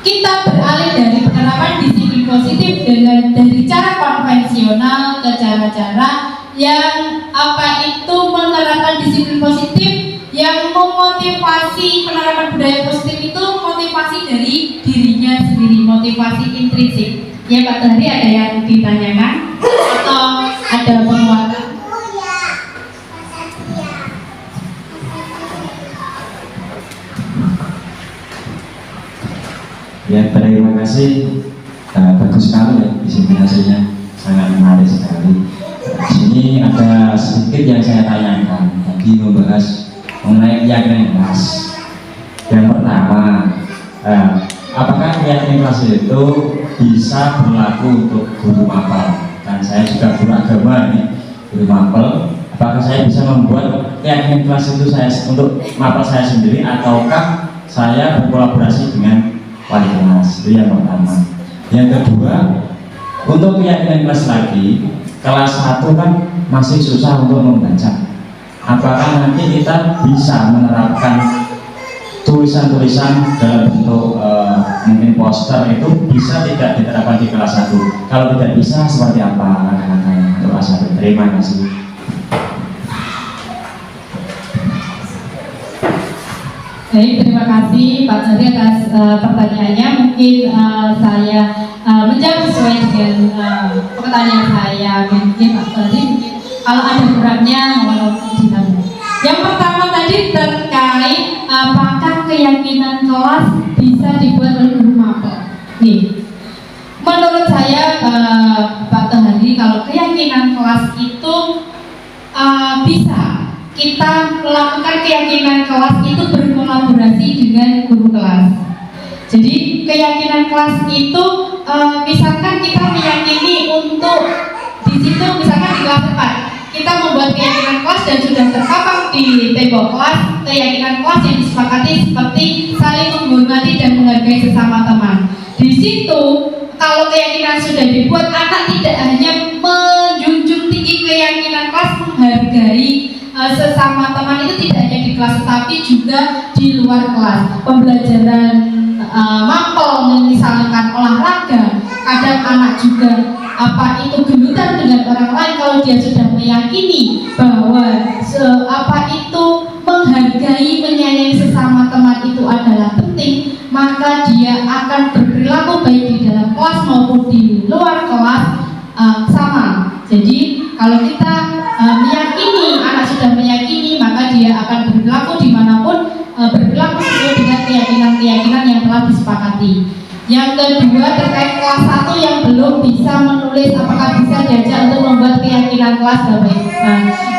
kita beralih dari penerapan disiplin positif dari cara konvensional ke cara-cara yang menerapkan disiplin positif yang memotivasi. Penerapan budaya positif itu motivasi dari dirinya sendiri, motivasi intrinsik. Ya Pak Tari, ada yang ditanyakan atau ada penguatan? Ya, terima kasih. Bagus sekali ya, di sini hasilnya sangat menarik sekali. Di sini ada sedikit yang saya tanyakan. Tadi membahas mengenai keyakinan kelas. Yang pertama, apakah keyakinan kelas itu bisa berlaku untuk guru mapel? Dan saya juga guru agama nih, guru mapel. Apakah saya bisa membuat keyakinan kelas itu untuk mapel saya sendiri, ataukah saya berkolaborasi dengan wali kelas? Itu yang pertama. Yang kedua, untuk keyakinan kelas lagi, kelas 1 kan masih susah untuk membaca. Apakah nanti kita bisa menerapkan tulisan-tulisan dalam bentuk mungkin poster itu bisa tidak diterapkan di kelas 1? Kalau tidak bisa, seperti apa langkah-langkahnya untuk kelas 1? Terima kasih. Baik, terima kasih Pak Tari atas pertanyaannya. Mungkin saya menjawab sesuai dengan pertanyaan saya. Mungkin Pak Tari, kalau ada kurangnya mohon ditambah. Yang pertama tadi terkait apakah keyakinan kelas bisa dibuat oleh guru mapel. Nih, menurut saya Pak Tari, kalau keyakinan kelas itu bisa kita melakukan keyakinan kelas itu berkolaborasi dengan guru kelas. Jadi keyakinan kelas itu misalkan kita meyakini untuk di situ, misalkan di kelas 4 kita membuat keyakinan kelas dan sudah terpapang di tembok kelas keyakinan kelas yang disepakati seperti saling menghormati dan menghargai sesama teman. Di situ kalau keyakinan sudah dibuat, anak tidak hanya menjunjung tinggi keyakinan kelas, menghargai sesama teman itu tidak hanya di kelas tetapi juga di luar kelas. Pembelajaran mapel misalkan olahraga, kadang anak juga itu gelutan dengan orang lain. Kalau dia sudah meyakini bahwa itu menghargai menghargai, menyayangi sesama teman itu adalah penting, maka dia akan berperilaku baik di dalam kelas maupun di luar kelas sama. Jadi kalau kita meyakini, anak sudah meyakini, maka dia akan berperilaku dimanapun, berperilaku sesuai dengan keyakinan-keyakinan yang telah disepakati. Yang kedua, terkait kelas 1 yang belum bisa menulis, apakah bisa diajak untuk membuat keyakinan kelas,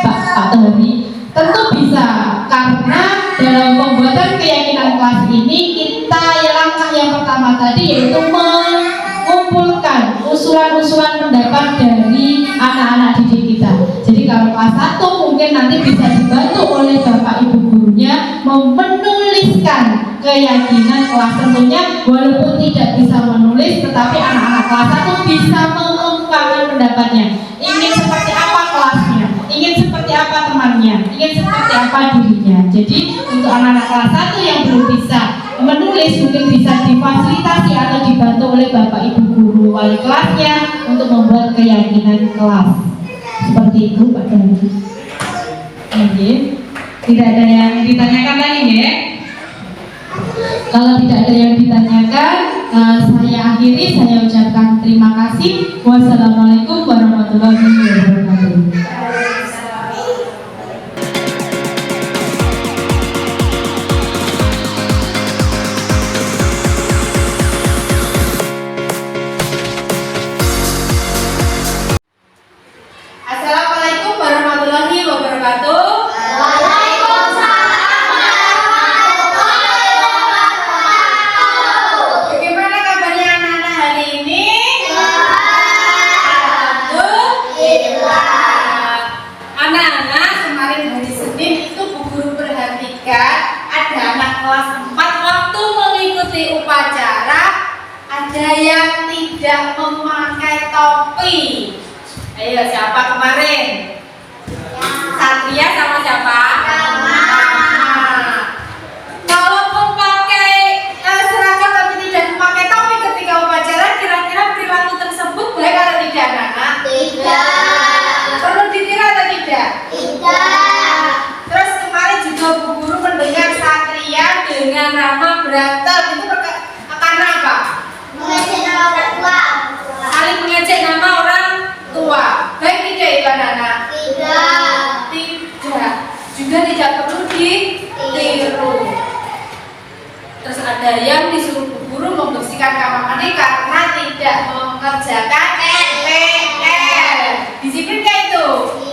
Pak Tohari? Tentu bisa, karena dalam pembuatan keyakinan kelas ini kita langkah yang pertama tadi yaitu mengumpulkan usulan-usulan pendapat dari anak-anak didik kita. Jadi kalau kelas 1 mungkin nanti bisa dibantu oleh Bapak Ibu gurunya menuliskan keyakinan kelas, tentunya walaupun tidak bisa menulis, tetapi anak-anak kelas 1 bisa mengungkapkan pendapatnya. Ingin seperti apa kelasnya, ingin seperti apa temannya, ingin seperti apa dirinya. Jadi untuk anak-anak kelas 1 yang belum bisa menulis, mungkin bisa difasilitasi atau dibantu oleh Bapak Ibu guru wali kelasnya untuk membuat keyakinan kelas. Seperti itu Pak Dani. Oke. Tidak ada yang ditanyakan lagi ya? Kalau tidak ada yang ditanyakan, saya akhiri, saya ucapkan terima kasih. Wassalamualaikum warahmatullahi wabarakatuh. Assalamualaikum warahmatullahi wabarakatuh. Ada yang tidak memakai topi. Ayo, siapa kemarin? Satria sama siapa? Kalau memakai seragam tapi tidak memakai topi ketika upacara, kira-kira perilaku tersebut baik atau tidak, anak-anak? Tidak. Perlu dikira atau tidak? Tidak. Terus kemarin juga Bu Guru mendengar Satria dengan Rama berantem, itu karena apa? Mengejek nama orang tua. Saling mengejek nama orang tua. Baik tidak itu anak-anak? Tidak. Tidak. Juga tidak perlu ditiru. Terus ada yang disuruh guru membersihkan kamar mandi karena tidak mengerjakan PR. Disiplin kayak itu?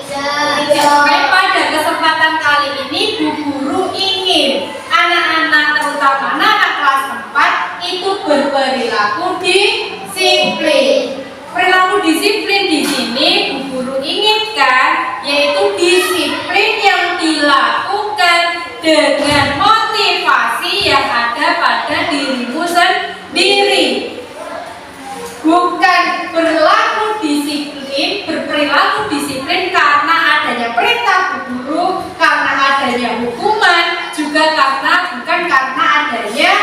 Tidak. Makanya pada kesempatan kali ini Bu Guru ingin anak-anak, terutama anak kelas 4 itu berperilaku disiplin. Perilaku disiplin di sini Bu Guru inginkan yaitu disiplin yang dilakukan dengan motivasi yang ada pada dirimu sendiri. Bukan berperilaku disiplin karena adanya perintah Bu Guru, karena adanya hukuman, juga bukan karena adanya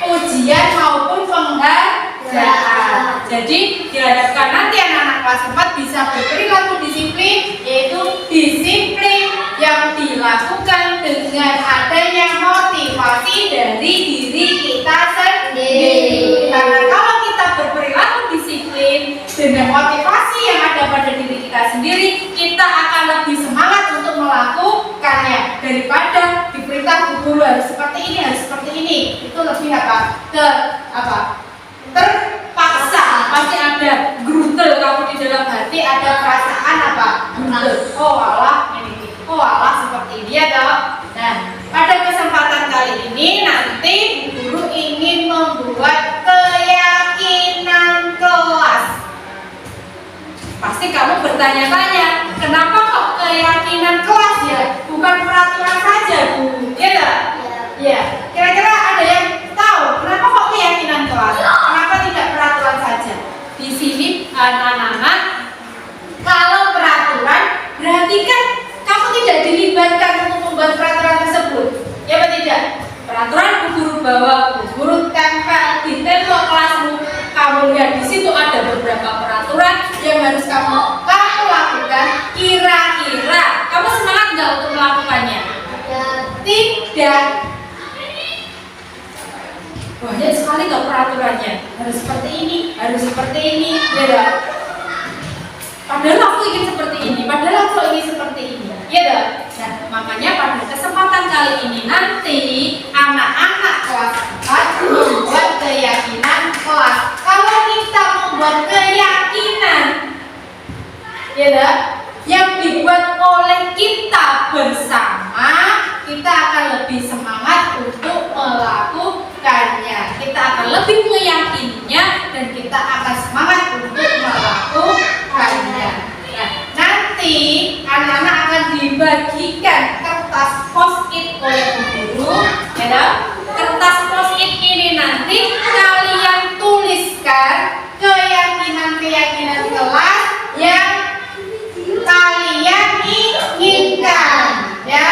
ujian maupun penghargaan. Jadi diharapkan nanti anak-anak kelas 4 bisa berperilaku disiplin, yaitu disiplin yang dilakukan dengan adanya motivasi dari diri kita sendiri. Karena kalau kita berperilaku disiplin dengan motivasi yang ada pada diri kita sendiri, kita akan lebih semangat untuk melakukannya daripada diperintah Bu Guru harus seperti ini, harus seperti ini. Itu lebih terpaksa. Pasti ada grutel kamu di dalam hati, ada perasaan grutel. Oh alah ini, oh alah seperti ini ya toh. Nah, pada kesempatan kali ini nanti Bu Guru ingin membuat keyakinan kelas. Pasti kamu bertanya-tanya, kenapa kok keyakinan kelas ya? Bukan peraturan saja, Bu. Iya tak? Ya. Kira-kira ada yang tahu kenapa kok keyakinan kelas? Kenapa tidak peraturan saja? Di sini anak-anak, kalau peraturan berarti kan kamu tidak dilibatkan untuk membuat peraturan tersebut. Ya atau tidak? Peraturan Bu Guru bawa, Bu Guru tempel di tembok kelasmu. Kamu lihat di situ ada beberapa peraturan yang harus kamu lakukan. Kira-kira kamu semangat nggak untuk melakukannya? nggak peraturannya? Harus seperti ini, ya dah. Padahal aku ingin seperti ini, padahal aku ingin seperti ini, ya dah. Nah, makanya pada kesempatan kali ini nanti anak-anak kelas 4 membuat keyakinan kelas. Kalau kita membuat keyakinan, ya dah, yang dibuat oleh kita bersama, kita akan lebih semangat untuk melakukannya. Kita akan lebih meyakininya dan kita akan semangat untuk melakukannya. Nah, nanti anak-anak akan dibagikan kertas post-it oleh guru, ya dah. Kertas post-it ini nanti kalian tuliskan keyakinan-keyakinan kelas yang kalian inginkan, ya,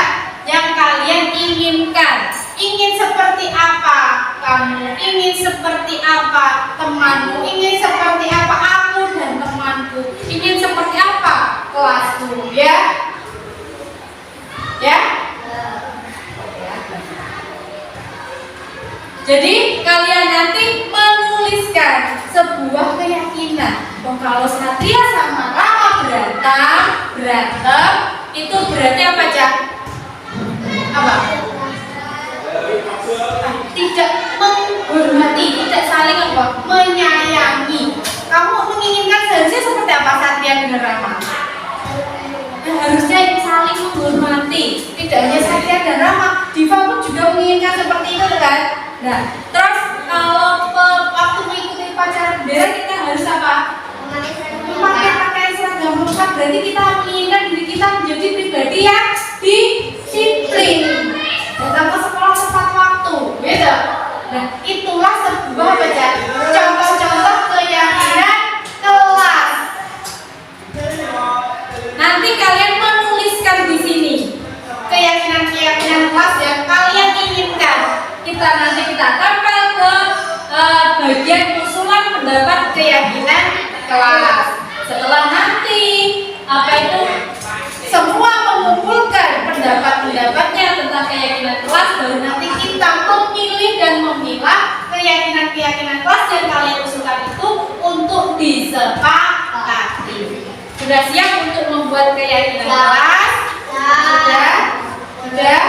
yang kalian inginkan. Ingin seperti apa kamu, ingin seperti apa temanmu, ingin seperti apa aku dan temanku, ingin seperti apa kelasku, ya, ya. Jadi kalian nanti menuliskan sebuah keyakinan. Oh, kalau Satria sama Rama berantem, itu berarti apa, Cak? Apa? Tidak menghormati, tidak saling apa? Menyayangi. Kamu menginginkan seharusnya seperti apa Satria dengan Rama? Nah, harusnya saling menghormati. Tidak hanya Satria dan Rama, Diva pun juga menginginkan seperti itu, kan? Nah, terus kalau waktu mengikuti upacara bendera kita harus apa? Memakai seragam lengkap, berarti kita menginginkan diri kita menjadi pribadi yang disiplin. Datang ke sekolah tepat waktu, beda. Nah, itulah sebuah contoh-contoh keyakinan kelas. Nanti kalian menuliskan di sini keyakinan-keyakinan kelas yang kalian inginkan. Kita tempel ke bagian usulan pendapat keyakinan kelas. Setelah nanti semua mengumpulkan pendapat-pendapatnya tentang keyakinan kelas, baru nanti kita memilih dan memilah keyakinan-keyakinan kelas yang kalian usulkan itu untuk disepakati. Sudah siap untuk membuat keyakinan kelas? Sudah.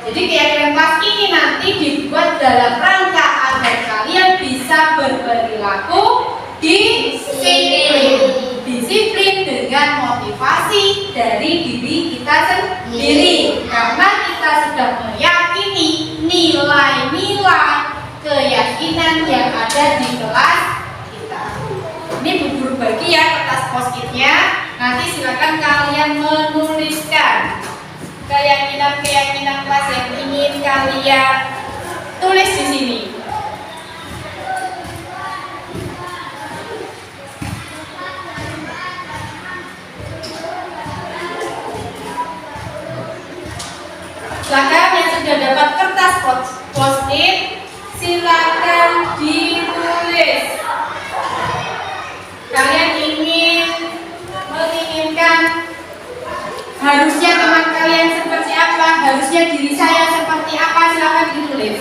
Jadi keyakinan kelas ini nanti dibuat dalam rangka agar kalian bisa berperilaku disiplin dengan motivasi dari diri kita sendiri, karena kita sudah meyakini nilai-nilai keyakinan yang ada di kelas kita. Ini Bu Guru bagi ya kertas post-itnya. Nanti silakan kalian menuliskan keyakinan-keyakinan kelas yang ingin kalian tulis di sini. Silakan yang sudah dapat kertas post-it, silakan ditulis. Kalian menginginkan harusnya teman kalian seperti apa, harusnya diri saya seperti apa, silakan ditulis.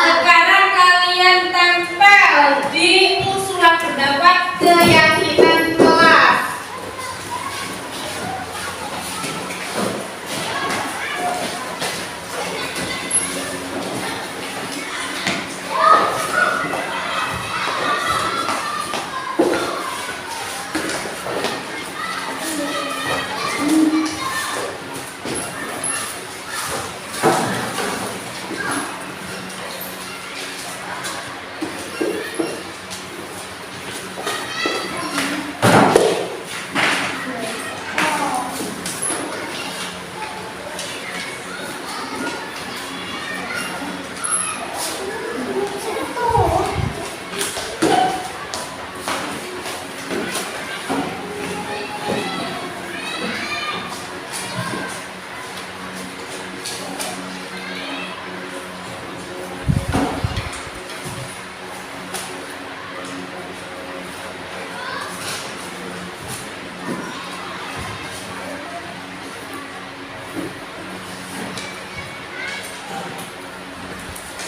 Sekarang kalian tempel di usulan pendapat keyakinan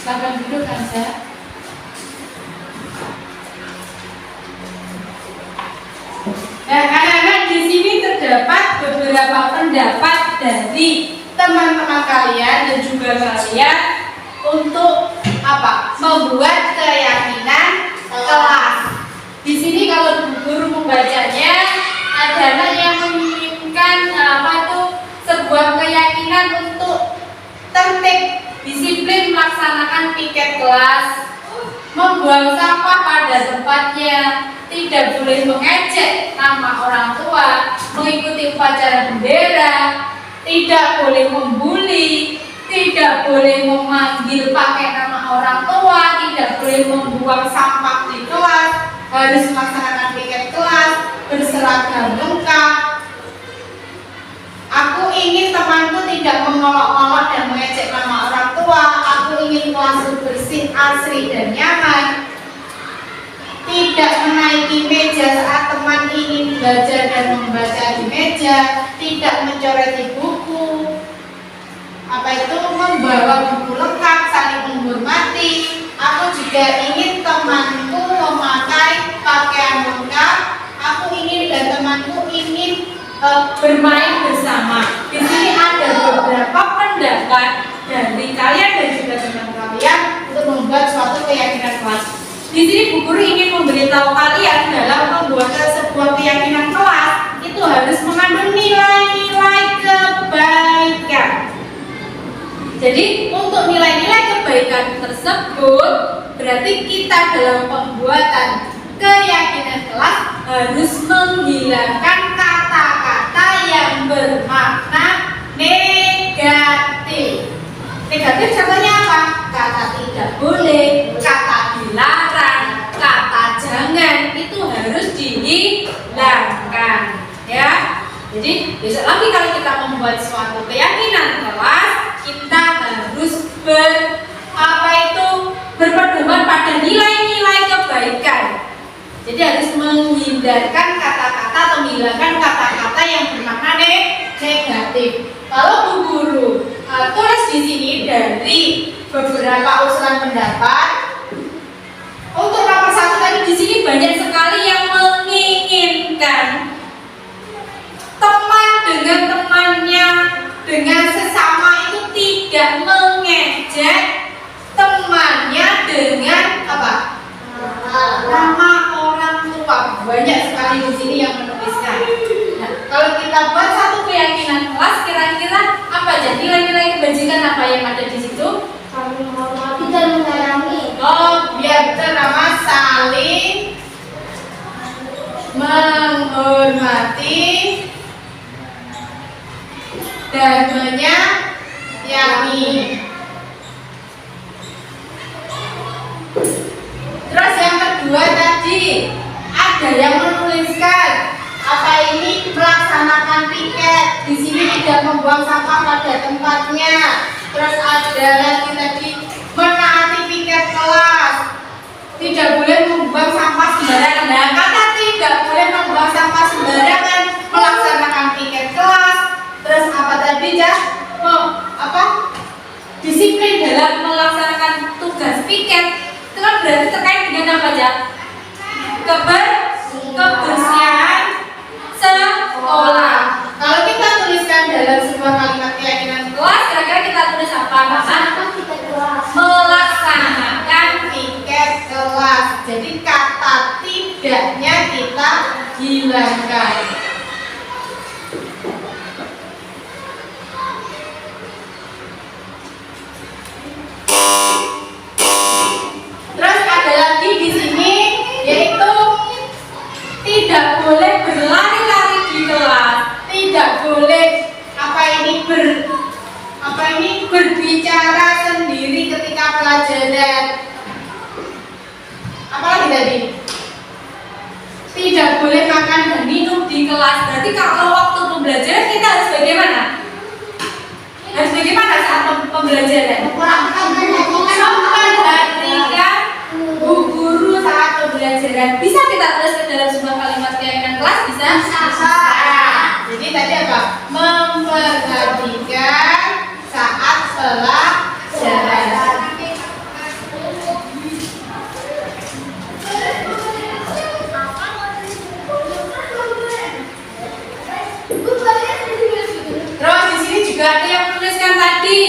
Silakan duduk Kanza. Nah, anak-anak, di sini terdapat beberapa pendapat dari teman-teman kalian dan juga kalian untuk apa? Membuat keyakinan kelas. Di sini kalau guru membacanya, ada anak yang menginginkan sebuah keyakinan untuk tertib, disiplin melaksanakan piket kelas, membuang sampah pada tempatnya, tidak boleh mengejek nama orang tua, mengikuti upacara bendera, tidak boleh membuli, tidak boleh memanggil pakai nama orang tua, tidak boleh membuang sampah di kelas, harus melaksanakan piket kelas, berseragam lengkap. Aku ingin temanku tidak mengolok-olok dan mengejek nama orang tua. Aku ingin kelas bersih, asri dan nyaman. Tidak menaiki meja saat teman ingin belajar dan membaca di meja. Tidak mencoret di buku. Apa itu? Membawa buku lengkap, saling menghormati. Aku juga ingin temanku memakai pakaian lengkap. Aku ingin dan temanku ingin bermain bersama. Di sini ada beberapa pendapat dari kalian dan juga teman kalian untuk membuat suatu keyakinan kelas. Di sini Bu Guru ingin memberitahu kalian dalam pembuatan sebuah keyakinan kelas itu harus mengandung nilai-nilai kebaikan. Jadi untuk nilai-nilai kebaikan tersebut berarti kita dalam pembuatan keyakinan kelas harus menghilangkan kata-kata yang bermakna negatif. Negatif contohnya apa? Kata tidak boleh, kata dilarang, kata jangan, itu harus dihilangkan, ya. Jadi besok lagi kalau kita membuat suatu keyakinan kelas, kita harus berpedoman pada nilai-nilai kebaikan. Jadi harus menghindarkan kata-kata atau menghilangkan kata-kata yang bermakna negatif. Kalau Bu Guru tulis di sini dari beberapa usulan pendapat, untuk nomor 1 tadi di sini banyak sekali yang menginginkan teman dengan temannya, dengan sesama itu tidak mengejek temannya dengan apa? Nama orang tua. Banyak sekali di sini yang menuliskan. Nah, kalau kita buat satu keyakinan kelas, kira-kira apa aja nilai-nilai kebajikan apa yang ada di situ? Saling menghormati dan menyayangi. Oh, biar bernama saling menghormati dan menyayangi. Terus yang kedua tadi ada yang menuliskan apa ini melaksanakan piket. Di sini tidak membuang sampah pada tempatnya. Terus ada lagi tadi menaati piket kelas. Tidak boleh membuang sampah sembarangan. Nah, kata tidak boleh membuang sampah sembarangan, melaksanakan piket kelas. Terus apa tadi ya? Disiplin dalam melaksanakan tugas piket. Itu kan berarti terkait dengan apa aja? Kebersihan sekolah. Kalau kita tuliskan dalam sebuah kalimat keyakinan kelas, kira-kira kita tulis apa? Melaksanakan piket kelas. Jadi kata tidaknya kita hilangkan. Terus ada lagi di sini yaitu tidak boleh berlari-lari di kelas, tidak boleh berbicara sendiri ketika pelajaran. Apalagi tadi? Tidak boleh makan dan minum di kelas. Berarti kalau waktu pembelajaran kita harus bagaimana? Harus bagaimana saat pembelajaran? Memperhatikan Bu Guru saat pembelajaran. Bisa kita tulis ke dalam sebuah kalimat keyakinan kelas? Bisa? Jadi tadi apa? Memperhatikan saat pelajaran. ada yang menuliskan tadi.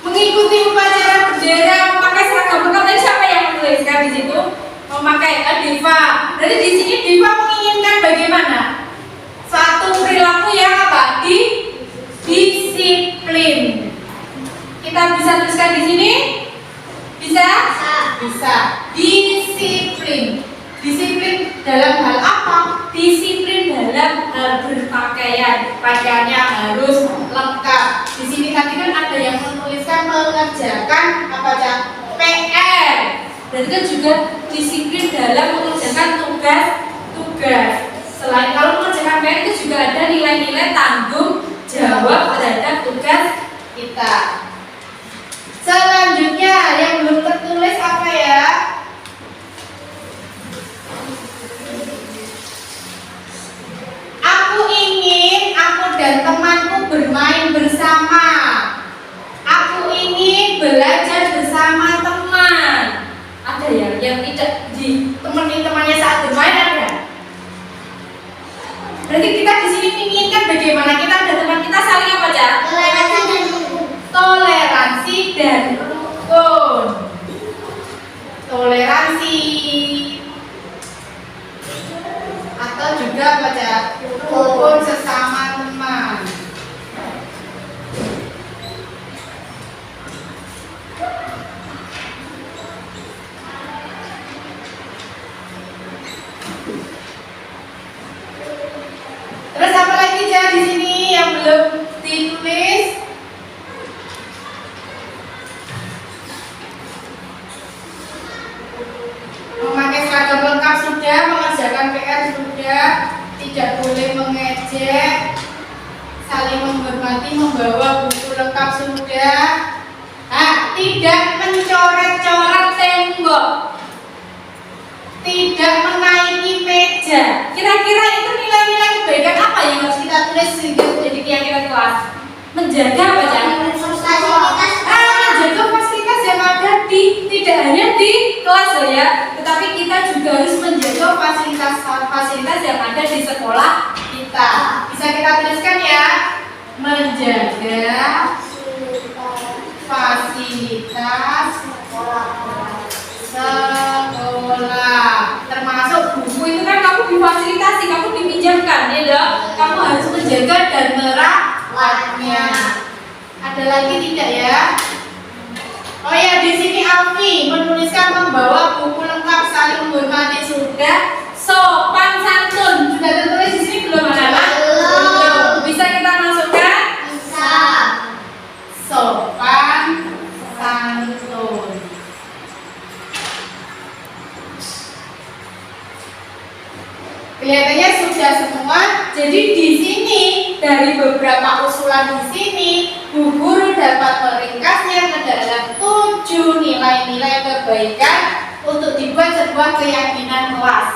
Mengikuti upacara bendera, memakai seragam lengkap. Tadi siapa yang menuliskan di situ? Memakai Diva. Berarti di sini Diva menginginkan bagaimana? Satu perilaku yang apa? Disiplin. Kita bisa tuliskan di sini? Bisa? Bisa. Disiplin. Disiplin dalam hal apa? Disiplin dalam hal berpakaian. Pakaiannya harus lengkap. Di sini tadi kan ada yang menuliskan mengerjakan apa aja? PR. Berarti kan juga disiplin dalam mengerjakan tugas. Selain kalau mengerjakan PR itu juga ada nilai-nilai tanggung jawab terhadap tugas kita. Selanjutnya yang belum tertulis apa ya? Aku ingin aku dan temanku bermain bersama. Aku ingin belajar bersama teman. Ada ya yang tidak ditemani temannya saat bermain ada? Berarti kita di sini menginginkan bagaimana kita dan teman kita saling apa aja? Toleransi dan rukun. Toleransi atau juga apa aja? Rukun sesama teman. Terus apa lagi ya di sini yang belum ditulis? Memakai seragam lengkap sudah, mengerjakan PR sudah, tidak boleh mengejek, saling menghormati, membawa buku lengkap sudah. Tidak mencoret-coret tembok, tidak menaiki meja. Kira-kira itu nilai-nilai kebaikan apa yang harus kita tulis sehingga menjadi keyakinan kelas? Menjaga apa ya? Menjaga fasilitas yang ada tidak hanya di kelas ya, tetapi kita juga harus menjaga fasilitas yang ada di sekolah kita. Bisa kita tuliskan ya, menjaga fasilitas sekolah, termasuk buku itu kan kamu difasilitasi, kamu dipinjamkan ya dong. Kamu harus menjaga dan merawatnya. Ada lagi tidak ya? Oh ya, di sini Alfi menuliskan membawa buku lengkap, saling menghormati sudah, sopan santun sudah tertulis di sini belum anak-anak? Belum. Bisa kita masukkan? Bisa. Sopan santun. Kelihatannya sudah semua. Jadi di sini dari beberapa usulan di sini, Bu Guru dapat meringkasnya ke dalam 7 nilai-nilai kebaikan untuk dibuat sebuah keyakinan kelas.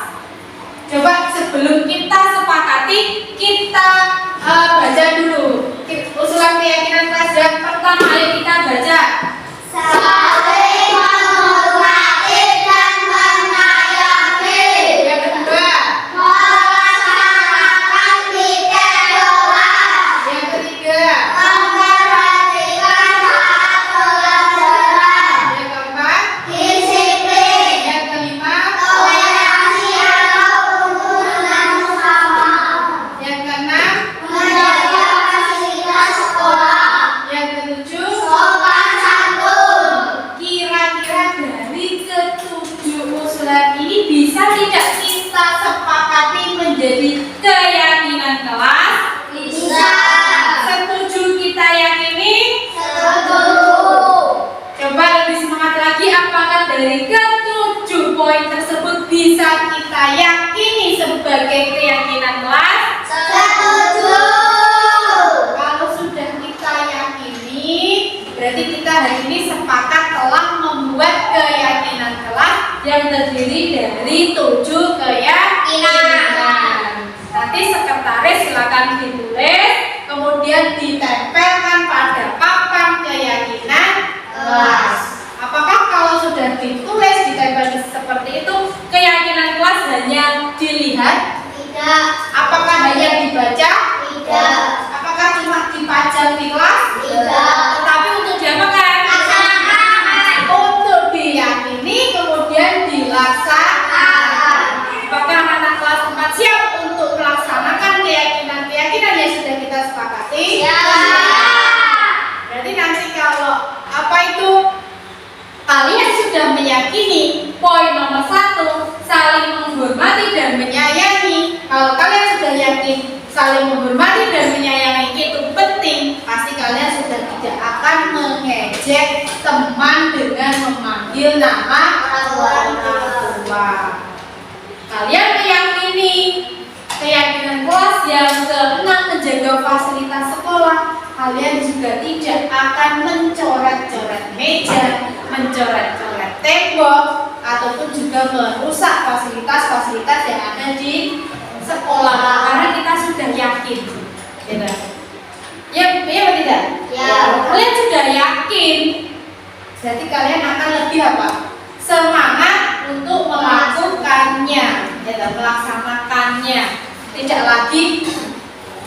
Coba sebelum kita sepakati, kita baca dulu usulan keyakinan kelas yang pertama. Ayo kita baca. Saling menghormati dan menyayangi. Yang kedua, melaksanakan tiket kelas. Yang ketiga, memperhatikan saat pelajaran. Yang keempat, disiplin. Yang kelima, toleransi atau kerukunan bersama. Yang keenam, menjaga fasilitas sekolah. Yang ketujuh, sopan santun. Kira-kira dari ketujuh usulan ini bisa tidak kita sepakati menjadi keyakinan kelas? Bisa. Setuju kita yakini? Setuju. Coba lebih semangat lagi, apakah dari ketujuh poin tersebut bisa kita yakini sebagai keyakinan kelas? Setuju. Kalau sudah kita yakini, berarti kita hari ini sepakat telah membuat keyakinan kelas yang terdiri dari 7 keyakinan. Nanti sekretaris silakan ditulis, kemudian ditempelkan pada papan keyakinan kelas. Apakah kalau sudah ditulis ditempel seperti itu, keyakinan kelas hanya dilihat? Tidak. Apakah hanya dibaca? Tidak. Apakah cuma dipajang di kelas? Berarti nanti kalau apa itu kalian sudah meyakini poin nomor 1, saling menghormati dan menyayangi. Kalau kalian sudah yakin saling menghormati dan menyayangi itu penting, pasti kalian sudah tidak akan mengejek teman dengan memanggil nama orang tua. Kalian meyakini keyakinan kelas yang ke-6 menjaga fasilitas sekolah. Kalian juga tidak akan mencoret-coret meja, mencoret-coret tembok, ataupun juga merusak fasilitas-fasilitas yang ada di sekolah, karena kita sudah yakin, gitu. Ya, iya atau tidak? Ya. Kalian sudah yakin, berarti kalian akan lebih apa? Semangat untuk melakukannya, gitu, melaksanakannya. Tidak lagi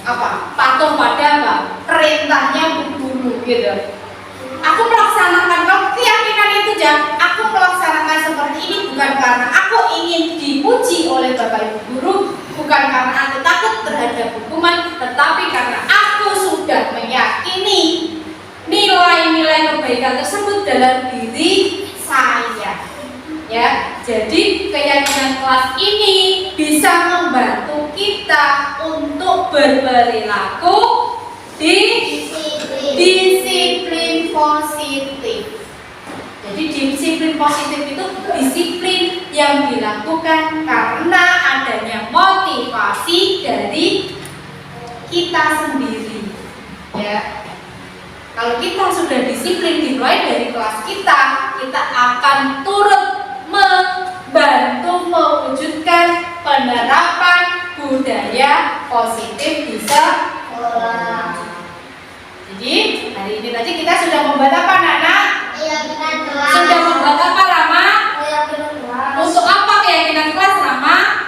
apa? Patuh pada apa? Perintahnya guru, gitu. Aku melaksanakan, kalau keyakinan itu jangan, aku melaksanakan seperti ini bukan karena aku ingin dipuji oleh Bapak Ibu guru, bukan karena aku takut terhadap hukuman, tetapi karena aku sudah meyakini nilai-nilai kebaikan tersebut dalam diri saya. Ya, jadi keyakinan kelas ini bisa membantu kita untuk berperilaku disiplin positif. Jadi disiplin positif itu disiplin yang dilakukan karena adanya motivasi dari kita sendiri. Ya, kalau kita sudah disiplin dimulai dari kelas kita akan turut membantu mewujudkan penerapan budaya positif di sekolah. Jadi hari ini tadi kita sudah membuat apa, Nana? Sudah membuat apa, Rama? Untuk apa keyakinan kelas, Rama?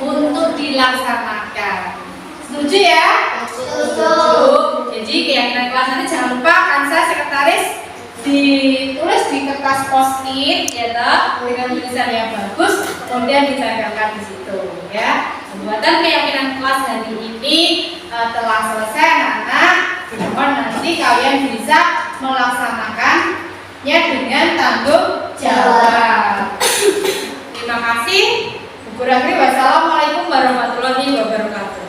Untuk dilaksanakan. Setuju ya? Setuju. Jadi keyakinan kelas nanti jangan lupa Kansa sekretaris ditulis di kertas post-it, ya toh, dengan tulisan yang bagus, kemudian ditempelkan di situ, ya. Pembuatan keyakinan kelas hari ini telah selesai, anak-anak. Mohon nanti kalian bisa melaksanakannya dengan tanggung jawab. Terima kasih. Bu Guru akhiri, wassalamualaikum warahmatullahi wabarakatuh.